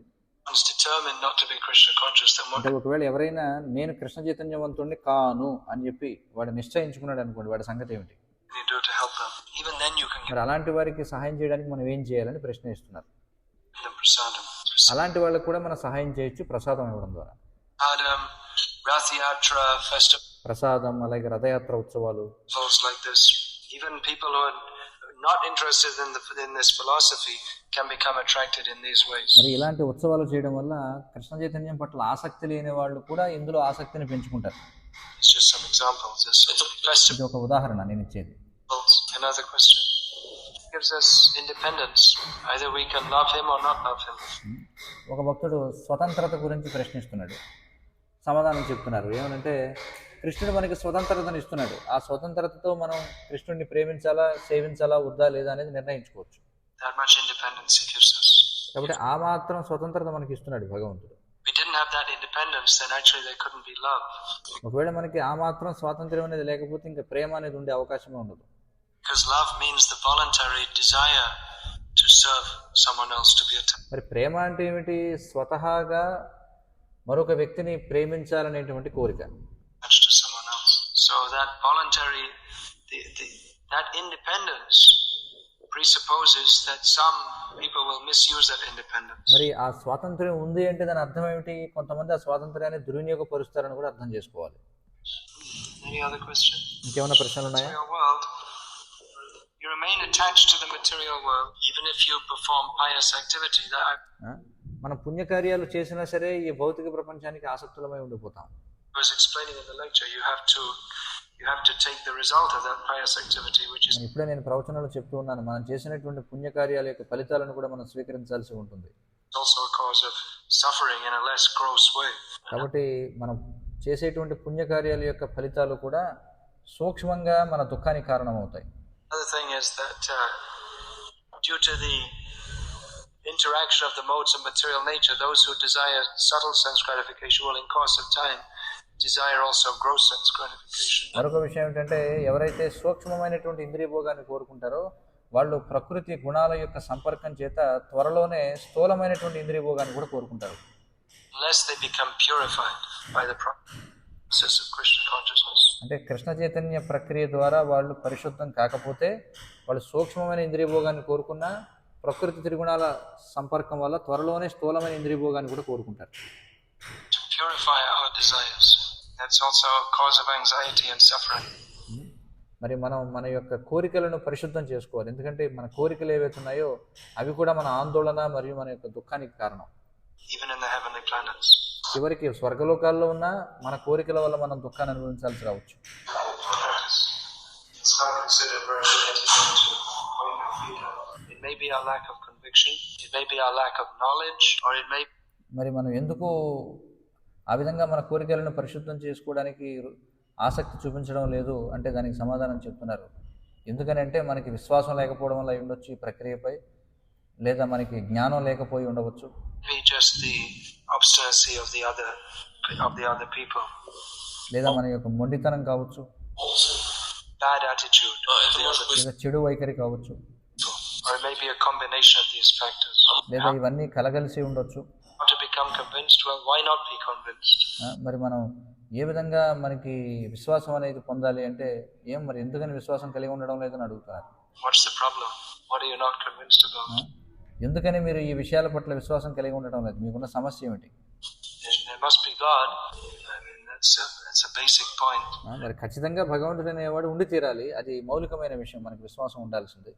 is determined not to be Krishna conscious, then what అంటే ఒకవేళ ఎవరైనా నేను కృష్ణ చైతన్యవంతుడిని కాను అని చెప్పి వాడు నిశ్చయించుకున్నాడు అనుకోండి, వాడి సంగతి ఏమిటి? can you do to help them? Even then you can give మరి అలాంటి వారికి సహాయం చేయడానికి మనం ఏం చేయాలని ప్రశ్న ఇస్తున్నారు. them prasadam. అలాంటి వాళ్ళకి కూడా మనం సహాయం చేయొచ్చు ప్రసాదం ఇవ్వడం ద్వారా. Adam, Rath Yatra, ప్రసాదం, అలాగే రథయాత్ర ఉత్సవాలు. festivals like this. Even people who are not interested in this philosophy can become attracted in these ways. మరి ఇలాంటి ఉత్సవాలు చేయడం వల్ల కృష్ణ చైతన్యం పట్ల ఆసక్తి లేని వాళ్ళు కూడా ఇందులో ఆసక్తిని పెంచుకుంటారు. It's just some examples. ఇది ఒక ఉదాహరణ నేను ఇచ్చేది. Another question. It gives us independence. Either we can love him or not love him. ఒక భక్తుడు స్వతంత్రత గురించి ప్రశ్నిస్తున్నాడు. సమాధానం చెప్తున్నారు. ఏమనంటే, కృష్ణుడు మనకి స్వతంత్రతను ఇస్తున్నాడు. ఆ స్వతంత్రతతో మనం కృష్ణుడిని ప్రేమించాలా, సేవించాలా, వద్దా లేదా అనేది నిర్ణయించుకోవచ్చు. That much independence he gives us. కాబట్టి ఆ మాత్రం స్వతంత్రత మనకి ఇస్తున్నాడు భగవంతుడు. If we didn't have that independence, then actually there couldn't be love. ఒకవేళ మనకి ఆ మాత్రం స్వాతంత్ర్యం అనేది లేకపోతే ఇంకా ప్రేమ అనేది ఉండే అవకాశమే ఉండదు. Because love means the voluntary desire to serve someone else, to be attached. మరి ప్రేమ అంటే ఏమిటి? స్వతహాగా మరొక వ్యక్తిని ప్రేమించాలనేటువంటి కోరిక. To someone else. So that voluntary, that independence presupposes that some people will misuse that independence. మరి ఆ స్వాతంత్ర్యం ఉంది అంటే దాని అర్థం ఏమిటి? కొంతమంది ఆ స్వాతంత్ర్యాన్ని దుర్వినియోగపరుస్తారని కూడా అర్థం చేసుకోవాలి. Any other question? ఇంకేమైనా ప్రశ్నలు ఉన్నాయా? World, you remain attached to the material world even if you perform pious activity. మన పుణ్యకార్యాలు చేసినా సరే ఈ భౌతిక ప్రపంచానికి ఆసక్తులమై ఉండిపోతాం. I was explaining in the lecture, you have to take the result of that pious activity, which is ఇప్పుడే నేను ప్రవచనంలో చెప్తూ ఉన్నాను, మనం చేసినటువంటి పుణ్యకార్యాల యొక్క ఫలితాలను కూడా మనం స్వీకరించాల్సి ఉంటుంది. also a cause of suffering in a less gross way. కాబట్టి మనం చేసేటువంటి పుణ్యకార్యాల యొక్క ఫలితాలు కూడా సూక్ష్మంగా మన దుఃఖానికి కారణమవుతాయి. Another thing is that due to the interaction of the modes of material nature, those who desire subtle sense gratification will in course of time desire also gross sense gratification. మరొక విషయం ఏంటంటే, ఎవరైతే సూక్ష్మమైనటువంటి ఇంద్రియ భోగాన్ని కోరుకుంటారో వాళ్ళు ప్రకృతి గుణాల యొక్క సంపర్కం చేత త్వరలోనే స్థూలమైనటువంటి ఇంద్రియ భోగాన్ని కూడా కోరుకుంటారు. Unless they become purified by the process of Krishna consciousness. అంటే కృష్ణ చైతన్య ప్రక్రియ ద్వారా వాళ్ళు పరిశుద్ధం కాకపోతే వాళ్ళు సూక్ష్మమైన ఇంద్రియ భోగాన్ని కోరుకున్నా ప్రకృతి త్రిగుణాల సంపర్కం వల్ల త్వరలోనే స్థూలమైన ఇంద్రియ భోగాన్ని కూడా కోరుకుంటారు. To purify our desires. That's also a cause of anxiety and suffering. మరి మనం మన యొక్క కోరికలను పరిశుద్ధం చేసుకోవాలి. ఎందుకంటే మన కోరికలు ఏవైతే ఉన్నాయో అవి కూడా మన ఆందోళన మరియు మన యొక్క దుఃఖానికి కారణం. Even in the heavenly planets. చివరికి స్వర్గలోకాల్లో ఉన్న మన కోరికల వల్ల మనం దుఃఖాన్ని అనుభవించాల్సి రావచ్చు. It's not considered very anything to point of view. It may be our lack of conviction, it may be our lack of knowledge, or it may మరి మనం ఎందుకు ఆ విధంగా మన కోరికలను పరిశుద్ధం చేసుకోవడానికి ఆసక్తి చూపించడం లేదు అంటే దానికి సమాధానం చెప్తున్నారు. ఎందుకనంటే మనకి విశ్వాసం లేకపోవడం వల్ల ఉండొచ్చు ఈ ప్రక్రియపై, లేదా మనకి జ్ఞానం లేకపోయి ఉండవచ్చు, just the obstinacy of the other people, లేదా మన యొక్క మొండితనం కావచ్చు, bad attitude, లేదా చెడు వైఖరి కావచ్చు, or it may be a combination of these factors. లేదా ఇవన్నీ కలగలిసి ఉండొచ్చు. To become convinced, well, why not be convinced? మరి మనం ఏ విధంగా మనకి విశ్వాసం అనేది పొందాలి అంటే మరి ఎందుకని విశ్వాసం కలిగి ఉండడం లేదని అడుగుతున్నారు. What's the problem? What are you not convinced about? ఎందుకని మీరు ఈ విషయాల పట్ల విశ్వాసం కలిగి ఉండడం లేదు? మీకున్న సమస్య ఏమిటి? it must be God. I mean, that's a basic point. మరి ఖచ్చితంగా భగవంతుడు అనేవాడు ఉండి తీరాలి, అది మౌలికమైన విషయం, మనకి విశ్వాసం ఉండాల్సింది.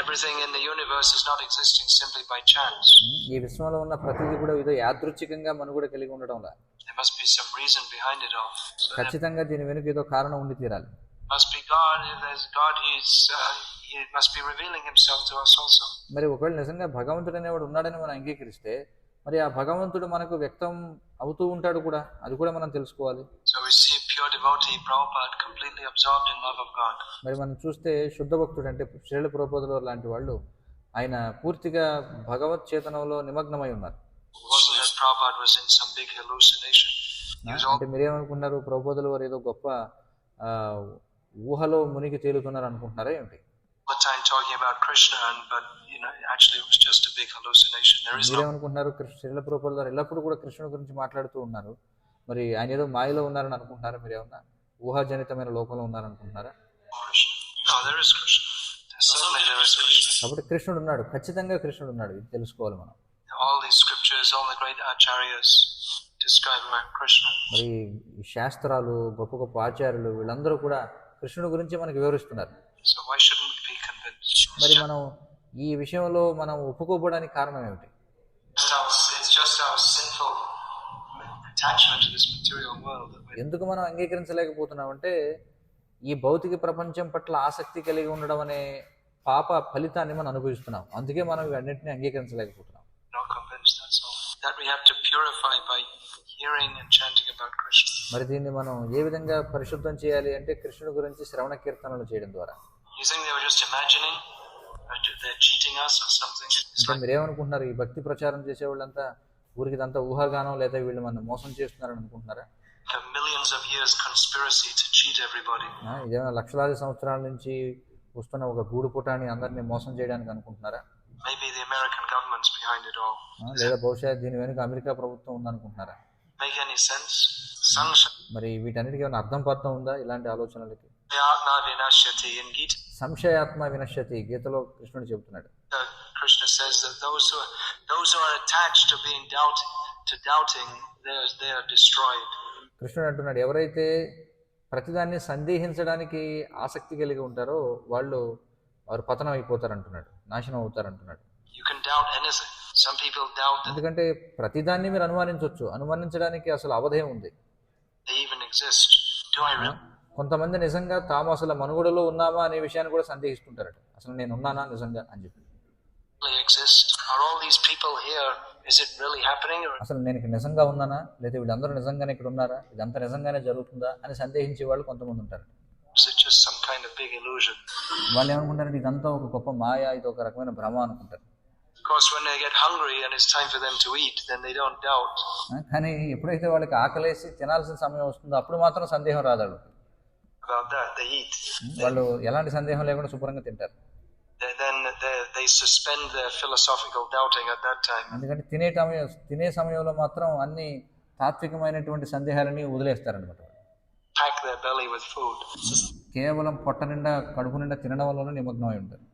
Everything in the universe is not existing simply by chance. ఈ విశ్వంలో ఉన్న ప్రతిదీ కూడా ఏదో యాదృచ్ఛికంగా మనుగడ కలిగి ఉండడం లా. There must be some reason behind it all. So ఖచ్చితంగా దీని వెనుక ఏదో కారణం ఉండి తీరాలి. must be God. If there's God, he must be revealing himself to us also. మరి ఒకవేళ నిజంగా భగవంతుడు అనేవాడు ఉన్నాడని మనం అంగీకరిస్తే మరి ఆ భగవంతుడు మనకు వ్యక్తం అవుతూ ఉంటాడు కూడా, అది కూడా మనం తెలుసుకోవాలి. So we see pure devotee Prabhupada completely absorbed in love of God. మరి మనం చూస్తే శుద్ధ భక్తుడు అంటే శ్రీల ప్రభుపాదుల లాంటి వాళ్ళు ఆయన పూర్తిగా భగవత్ చేతనంలో నిమగ్నమై ఉన్నారు. Wasn't that Prabhupada was in some big hallucination? అంటే మీరేమనుకుంటున్నారు, ప్రభుపాదుల వారు ఏదో గొప్ప ఊహలో మునిగి తేలుతున్నారు అనుకుంటున్నారా ఏమిటి? All the time talking about Krishna, but actually it was just a big hallucination. There is no. మీరేమనుకుంటున్నారు, శ్రీల ప్రభుపాదుల వారు ఎల్లప్పుడూ కూడా కృష్ణుడి గురించి మాట్లాడుతూ ఉన్నారు, మరి ఆయన ఏదో మాయలో ఉన్నారని అనుకుంటున్నారా? మీరేమన్నా ఊహాజనితమైన లోకంలో ఉన్నారనుకుంటున్నారా? No, there is Krishna. Certainly there is Krishna. కాబట్టి కృష్ణుడు ఉన్నాడు, ఖచ్చితంగా కృష్ణుడు ఉన్నాడు, ఇది తెలుసుకోవాలి మనం. All these scriptures, all the great acharyas describe Krishna. మరి ఈ శాస్త్రాలు, గొప్ప గొప్ప ఆచార్యులు వీళ్ళందరూ కూడా కృష్ణుడి గురించి మనకు వివరిస్తున్నారు. So why shouldn't we be convinced? మరి మనం ఈ విషయంలో మనం ఒప్పుకోవడానికి కారణం ఏమిటి? It's just our sinful attachment to this material world. ఎందుకు మనం అంగీకరించలేకపోతున్నామంటే ఈ భౌతిక ప్రపంచం పట్ల ఆసక్తి కలిగి ఉండడం అనే పాప ఫలితాన్ని మనం అనుభవిస్తున్నాం, అందుకే మనం ఇవన్నింటినీ అంగీకరించలేకపోతున్నాం. Not convinced, that's all. That we have to purify by hearing and chanting about Krishna. మరి దీన్ని మనం ఏ విధంగా పరిశుద్ధం చేయాలి అంటే కృష్ణుడి గురించి శ్రవణ కీర్తనలు చేయడం ద్వారా. You think they were just imagining? They're cheating us or something? అంటే మీరేమనుకుంటున్నారు, ఈ భక్తి ప్రచారం చేసేవాళ్ళంతా ఊరికి ఇదంతా ఊహాగానం లేదా వీళ్ళు మనం మోసం చేస్తున్నారని అనుకుంటున్నారా? The millions of years conspiracy to cheat everybody. ఇదేమైనా లక్షలాది సంవత్సరాల నుంచి వస్తున్న ఒక గూడు పుటాన్ని అందరినీ మోసం చేయడానికి అనుకుంటున్నారా? Maybe the American government's behind it all. లేదా బహుశా దీని వెనుక అమెరికా ప్రభుత్వం ఉందనుకుంటున్నారా? Make any sense? మరి వీటన్నిటికీ ఏమైనా అర్థం పర్థం ఉందా ఇలాంటి ఆలోచనలకి? సంశయాత్మ వినశ్యతి గీతలో కృష్ణుడు చెబుతున్నాడు. Krishna says that those who are attached to being doubting, they are destroyed. కృష్ణుడు అంటున్నాడు, ఎవరైతే ప్రతిదాన్ని సందేహించడానికి ఆసక్తి కలిగి ఉంటారో వారు పతనం అయిపోతారు అంటున్నాడు, నాశనం అవుతారు అంటున్నాడు. You can doubt anything. Some people doubt that ఎందుకంటే ప్రతిదాన్ని మీరు అనుమానించవచ్చు, అనుమానించడానికి అసలు అవధేయం ఉంది. they even exist. Do I really? కొంతమంది నిజంగా తాము అసలు మనుగడలో ఉన్నామా అనే విషయాన్ని కూడా సందేహిస్తుంటారట, అసలు నేను ఉన్నానా నిజంగా అని చెప్పి. exist? Are all these people here? Is it really happening? Or అసలు నేను ఇక్కడ నిజంగా ఉన్నానా, లేదా వీళ్ళందరూ నిజంగానే ఇక్కడ ఉన్నారా, ఇదంతా నిజంగానే జరుగుతుందా అని సందేహించే వాళ్ళు కొంతమంది ఉంటారు. is it just some kind of big illusion? వాళ్ళు ఏమనుకుంటారంటే ఇదంతా ఒక గొప్ప మాయ, ఇది ఒక రకమైన భ్రమ అనుకుంటారు. Of course, when they get hungry and it's time for them to eat, then they don't doubt. కానీ ఎప్పుడైతే వాళ్ళకి ఆకలేసి తినాల్సిన సమయం వస్తుందో అప్పుడు మాత్రం సందేహం రాదాడు. About that, they eat. వాళ్ళు ఎలాంటి సందేహం లేకుండా శుభ్రంగా తింటారు. Then they suspend their philosophical doubting at that time. ఎందుకంటే తినే సమయంలో మాత్రం అన్ని తాత్వికమైనటువంటి సందేహాలని వదిలేస్తారనమాట. Pack their belly with food. కేవలం పొట్ట నిండా కడుపు నిండా తినడం వల్ల నిమగ్నమై ఉంటారు.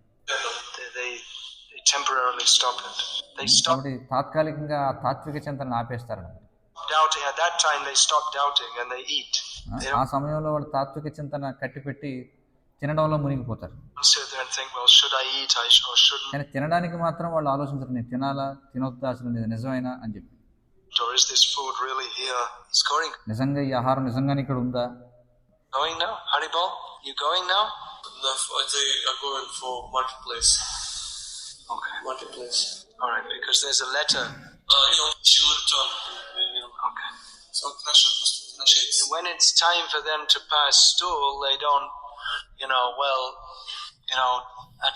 They temporarily stop it. They stop కాబట్టి తాత్కాలికంగా ఆ తాత్విక చింతనను ఆపేస్తారనమాట. doubting. At that time, they stop doubting and they eat. ఆ సమయంలో వాళ్ళు తాత్విక చింతన కట్టిపెట్టి తినడంలో మునిగిపోతారు. Sit there and think, well, should I eat? Or shouldn't? కానీ తినడానికి మాత్రం వాళ్ళు ఆలోచించరు, నేను తినాలా తినొద్దా, అసలు ఇది నిజమేనా అని చెప్పి. Or is this food really here? It's going. నిజంగా ఈ ఆహారం నిజంగానే ఇక్కడ ఉందా? Going now? Haribol, you going now? No, they are going for marketplace. Okay. Marketplace. All right, because there's a letter. She will return. Okay. So when it's time for them to pass stool, they don't,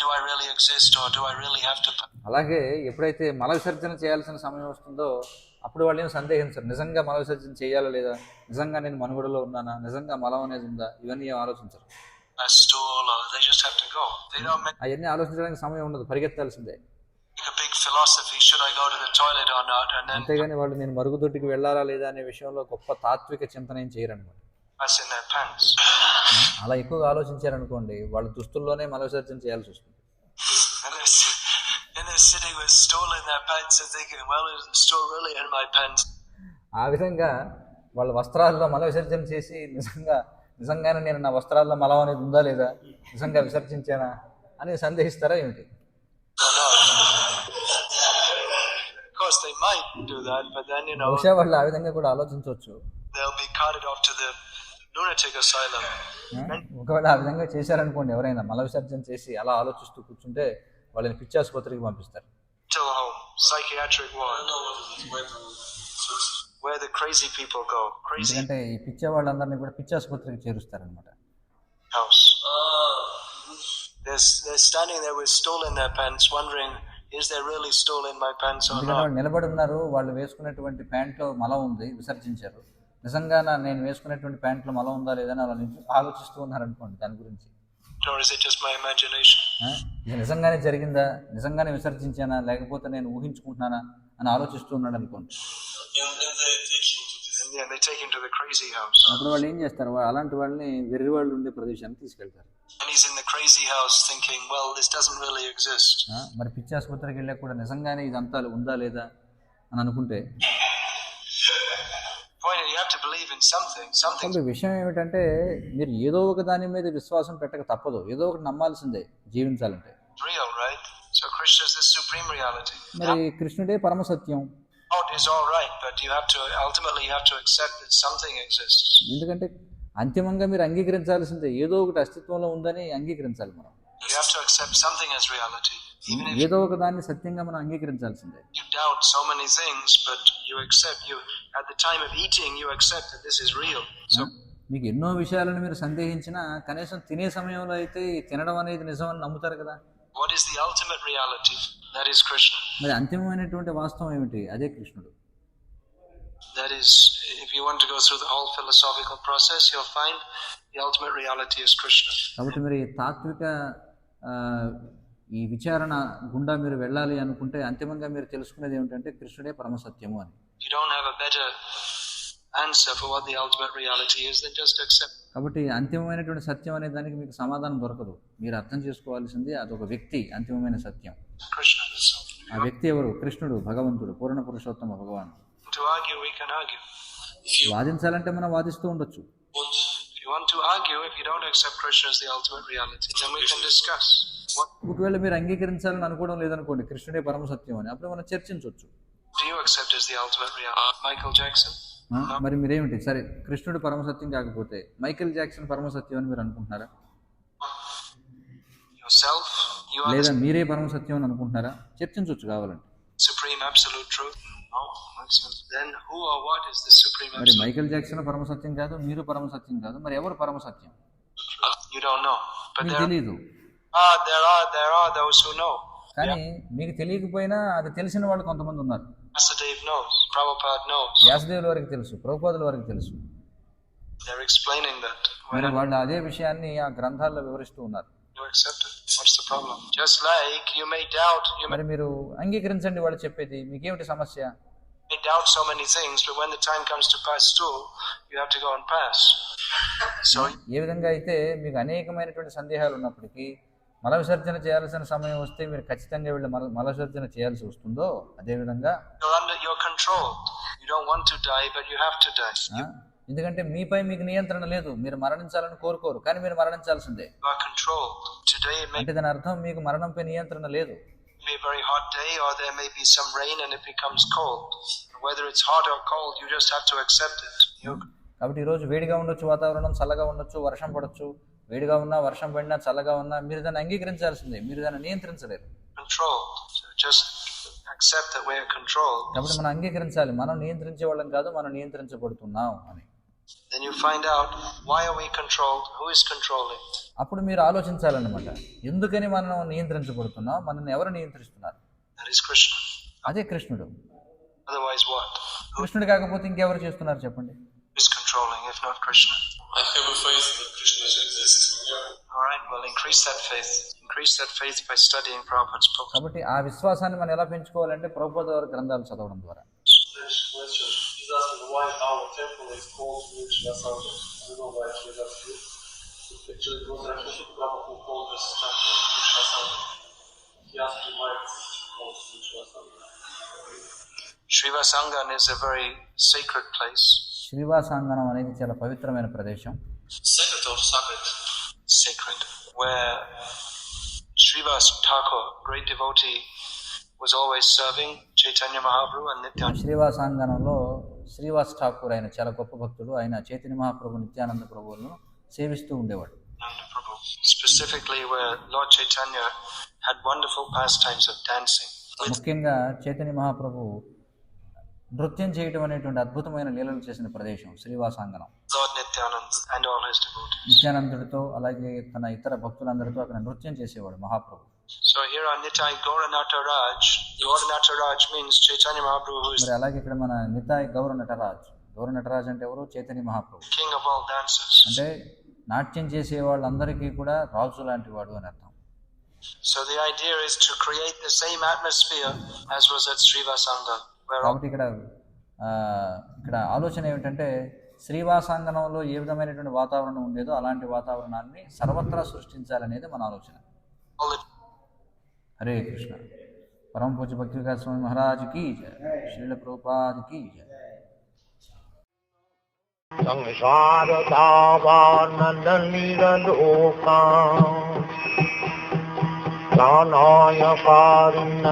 do I really exist or do I really have to? అలాగే ఎప్పుడైతే మల విసర్జన చేయాల్సిన సమయం వస్తుందో అప్పుడు వాళ్ళు ఏం సందేహించరు, నిజంగా మల విసర్జన చేయాలా లేదా, నిజంగా నేను మనుగడలో ఉన్నానా, నిజంగా మలం అనేది ఉందా, ఇవన్నీ ఆలోచించరు. Stool, or they just have to go. They don't make అవన్నీ ఆలోచించడానికి సమయం ఉండదు, పరిగెత్తాల్సిందే. a big philosophy. Should I go to the toilet or not? And then అంతేగాని వాళ్ళు నేను మరుగుదొడ్డికి వెళ్ళాలా లేదా అనే విషయంలో గొప్ప తాత్విక చింతన ఏం చేయరనమాట. pass in their pants. అలా ఎక్కువగా ఆలోచించారనుకోండి వాళ్ళ దుస్తుల్లోనే మల విసర్జన చేయాల్సి వస్తుంది. And they're sitting with stool in their pants and thinking, well, is the stool really in my pants? ఆ విధంగా వాళ్ళ వస్త్రాల్లో మల విసర్జన చేసి నిజంగానే నేను నా వస్త్రాల్లో మలం అనేది ఉందా లేదా, నిజంగా విసర్జించానా అని సందేహిస్తారా ఏమిటి? Of course, they might do that, but then, బహుశా వాళ్ళు ఆ విధంగా కూడా ఆలోచించవచ్చు. they'll be carted off to the lunatic asylum. ఒకవేళ ఆ విధంగా చేశారనుకోండి, ఎవరైనా మల విసర్జన చేసి అలా ఆలోచిస్తూ కూర్చుంటే వాళ్ళని పిచ్చాసుపత్రికి పంపిస్తారు. Mental home, psychiatric ward, where the crazy people go. Crazy ఎందుకంటే ఈ పిచ్చే వాళ్ళందరినీ కూడా పిచ్చాసుపత్రికి చేరుస్తారనమాట. house. They're standing there with stool in their pants, wondering, is there really stool in my pants or ఎందుకంటే not? వాళ్ళు నిలబడి ఉన్నారు, వాళ్ళు వేసుకునేటువంటి ప్యాంట్లో మలం ఉంది, విసర్జించారు. నిజంగా నేను వేసుకునేటువంటి ప్యాంట్లో మలం ఉందా లేదని అలా ఆలోచిస్తూ ఉన్నారనుకోండి దాని గురించి. Or is it just my imagination? ఇది నిజంగానే జరిగిందా, నిజంగానే విసర్జించానా, లేకపోతే నేను ఊహించుకుంటున్నానా అని ఆలోచిస్తూ ఉన్నాడు అనుకోండి. And they take him to the crazy house. అప్పుడు వాళ్ళు ఏం చేస్తారు, అలాంటి వాళ్ళని వెర్రి వాళ్ళు ఉండే ప్రదేశానికి తీసుకెళ్తారు. And he's in the crazy house thinking, well, this doesn't really exist. మరి పిచ్చి ఆసుపత్రికి వెళ్ళాక కూడా నిజంగానే ఇదంతా ఉందా లేదా అని అనుకుంటే, You have to believe in something. కాబట్టి విషయం ఏమిటంటే మీరు ఏదో ఒక దాని మీద విశ్వాసం పెట్టక తప్పదు, ఏదో ఒకటి నమ్మాల్సిందే జీవించాలంటే. Real, right? So Krishna is the supreme reality. మరి కృష్ణుడే పరమ సత్యం. Thought is all right, but ultimately you have to accept that something exists. ఎందుకంటే అంతిమంగా మీరు అంగీకరించాల్సిందే, ఏదో ఒకటి అస్తిత్వంలో ఉందని అంగీకరించాలి మనం. You have to accept something as reality. Even if ఏదో ఒక దాన్ని సత్యంగా మనం అంగీకరించాల్సిందే. you doubt so many things, but you accept, at the time of eating you accept that this is real. So మీకు ఎన్నో విషయాలను మీరు సందేహించినా కనీసం తినే సమయంలో అయితే తినడం అనేది నిజం అని నమ్ముతారు కదా. what is the ultimate reality? That is Krishna. మరి అంతిమమైనటువంటి వాస్తవం ఏమిటి? అదే కృష్ణుడు. That is, if you want to go through the whole philosophical process, you'll find the ultimate reality is Krishna. కాబట్టి మరి తాత్విక ఈ విచారణ గుండా మీరు వెళ్ళాలి అనుకుంటే అంతిమంగా మీరు తెలుసుకునేది ఏమిటంటే కృష్ణుడే పరమ సత్యము అని. You don't have a better answer for what the ultimate reality is than just accept. కాబట్టి అంతిమమైనటువంటి సత్యం అనే దానికి మీకు సమాధానం దొరకదు. మీరు అర్థం చేసుకోవాల్సింది అదొక వ్యక్తి, అంతిమమైన సత్యం. Krishna. ఆ వ్యక్తి ఎవరు? కృష్ణుడు, భగవంతుడు, పూర్ణ పురుషోత్తమ భగవాన్. To argue, we can argue. వాదించాలంటే మనం వాదిస్తూ ఉండొచ్చు. If you want to argue, if you don't accept Krishna as the ultimate reality, then we can discuss. ఒకవేళ మీరు అంగీకరించాలని అనుకోవడం లేదనుకోండి కృష్ణుడే పరమ సత్యం అని, అప్పుడు మనం చర్చించవచ్చు. Do you accept as the ultimate reality? Michael Jackson? మరి మీరేమిటి, సరే కృష్ణుడు పరమ సత్యం కాకపోతే మైకేల్ జాక్సన్ పరమ సత్యం అని మీరు అనుకుంటున్నారా? Yourself? You are లేదా మీరే పరమ సత్యం అని అనుకుంటున్నారా? చర్చించవచ్చు కావాలంటే. supreme absolute truth? No. Then who or what is the supreme మరి absolute? మైకేల్ జాక్సన్ పరమ సత్యం కాదు, మీరు పరమ సత్యం కాదు, మరి ఎవరు పరమ సత్యం? You don't know. But మీకు తెలియదు. there are those who know. కానీ మీకు తెలియకపోయినా అది తెలిసిన వాళ్ళు కొంతమంది ఉన్నారు. Vasudev knows. Prabhupada knows. వ్యాసదేవుల వారికి తెలుసు, ప్రభుపాదుల వారికి తెలుసు. They're explaining that. మరి వాళ్ళు అదే విషయాన్ని ఆ గ్రంథాల్లో వివరిస్తూ ఉన్నారు. You accept it. What's the problem? Just like you may doubt, మరి మీరు అంగీకరించండి వాళ్ళు చెప్పేది, మీకేమిటి సమస్య? may doubt so many things, but when the time comes to pass stool, you have to go and pass. So ఏ విధంగా అయితే మీకు అనేకమైనటువంటి సందేహాలు ఉన్నప్పటికీ మల విసర్జన చేయాల్సిన సమయం వస్తే మీరు ఖచ్చితంగా వెళ్ళి మల విసర్జన చేయాల్సి వస్తుందో అదేవిధంగా you're under your control. You don't want to die, but you have to die. ఎందుకంటే మీపై మీకు నియంత్రణ లేదు, మీరు మరణించాలని కోరుకోరు కానీ మీరు మరణించాల్సిందే. You are controlled. Today it may అంటే దాని అర్థం మీకు మరణంపై నియంత్రణ లేదు. be a very hot day, or there may be some rain and it becomes cold. Whether it's hot or cold, you just have to accept it. కాబట్టి ఈరోజు వేడిగా ఉండొచ్చు, వాతావరణం చల్లగా ఉండొచ్చు, వర్షం పడొచ్చు, వేడిగా ఉన్నా వర్షం పడినా చల్లగా ఉన్నా మీరు దాన్ని అంగీకరించాల్సిందే, మీరు దాన్ని నియంత్రించలేరు. Controlled. So just accept that we are controlled. కాబట్టి మనం అంగీకరించాలి, మనం నియంత్రించే వాళ్ళం కాదు, మనం నియంత్రించబడుతున్నాం అని. Then you find out, why are we controlled? Who is controlling? అప్పుడు మీరు ఆలోచించాలన్నమాట, ఎందుకని మనం నియంత్రించబడుతున్నాం, మనల్ని ఎవరు నియంత్రిస్తున్నారు? That is Krishna. అదే కృష్ణుడు. Otherwise what? కృష్ణుడు కాకపోతే ఇంకెవరు చేస్తున్నారు చెప్పండి? Who is controlling if not Krishna? I have a faith that Krishna exists. All right, well, increase that faith. Increase that faith by studying Prabhupada's books. కాబట్టి ఆ విశ్వాసాన్ని మనం ఎలా పెంచుకోవాలంటే ప్రభుపాద వారి గ్రంథాలు చదవడం ద్వారా. Next question. He's asking why our temple is called Vrindavan. I don't know why he's asking. Actually, it was Rashid Prabhu who called this temple Vrindavan. He asked me why it's called Vrindavan. Srivasangan is a very sacred place. శ్రీవాసాంగనం అనేది చాలా పవిత్రమైన ప్రదేశం. Sacred or sacred? Sacred. Where Srivas Thakur, great devotee, was always serving Chaitanya Mahaprabhu and Nityananda. శ్రీవాసాంగనంలో Srivas Thakur ఆయన చాలా గొప్ప భక్తుడు. ఆయన చైతన్య మహాప్రభు నిత్యానంద ప్రభువులను సేవిస్తూ ఉండేవాడు. Specifically where Lord Chaitanya had wonderful pastimes of dancing. ముఖ్యంగా చైతన్య మహాప్రభు నృత్యం చేయటం అనేటువంటి అద్భుతమైన లీలలు చేసిన ప్రదేశం శ్రీవాసాంగనం. Lord Nityananda and all his devotees. నిత్యానందుడితో అలాగే తన ఇతర భక్తులందరితో అక్కడ నృత్యం చేసేవాడు మహాప్రభు. So here on Nitai Gauranata Raj, Gauranata Raj means Chaitanya Mahaprabhu who is మరి అలాగే ఇక్కడ మన నితాయ్ గౌర నటరాజ్. గౌర నటరాజ్ అంటే ఎవరు? Chaitanya Mahaprabhu. king of all dancers. అంటే నాట్యం చేసే వాళ్ళందరికీ కూడా రాజు లాంటి వాడు అని అర్థం. So the idea is to create the same atmosphere as was at Srivasangam. కాబట్టి ఇక్కడ ఆలోచన ఏమిటంటే శ్రీవాసాంగనంలో ఏ విధమైనటువంటి వాతావరణం ఉండేదో అలాంటి వాతావరణాన్ని సర్వత్రా సృష్టించాలనేది మన ఆలోచన. హరే కృష్ణ. పరమ పూజ్య భక్తి వికాస్ స్వామి మహారాజ్ కీ జయ. శ్రీల ప్రభుపాద కీ జయ. సంసార దావానలీలోకా ప్రాణాయ కారుణ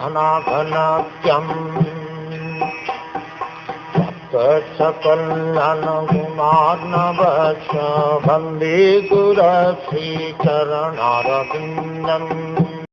ఘనా ఘనాత్యం సకలన గుణార్ణవశ వందే గురు శ్రీ చరణారవిందం.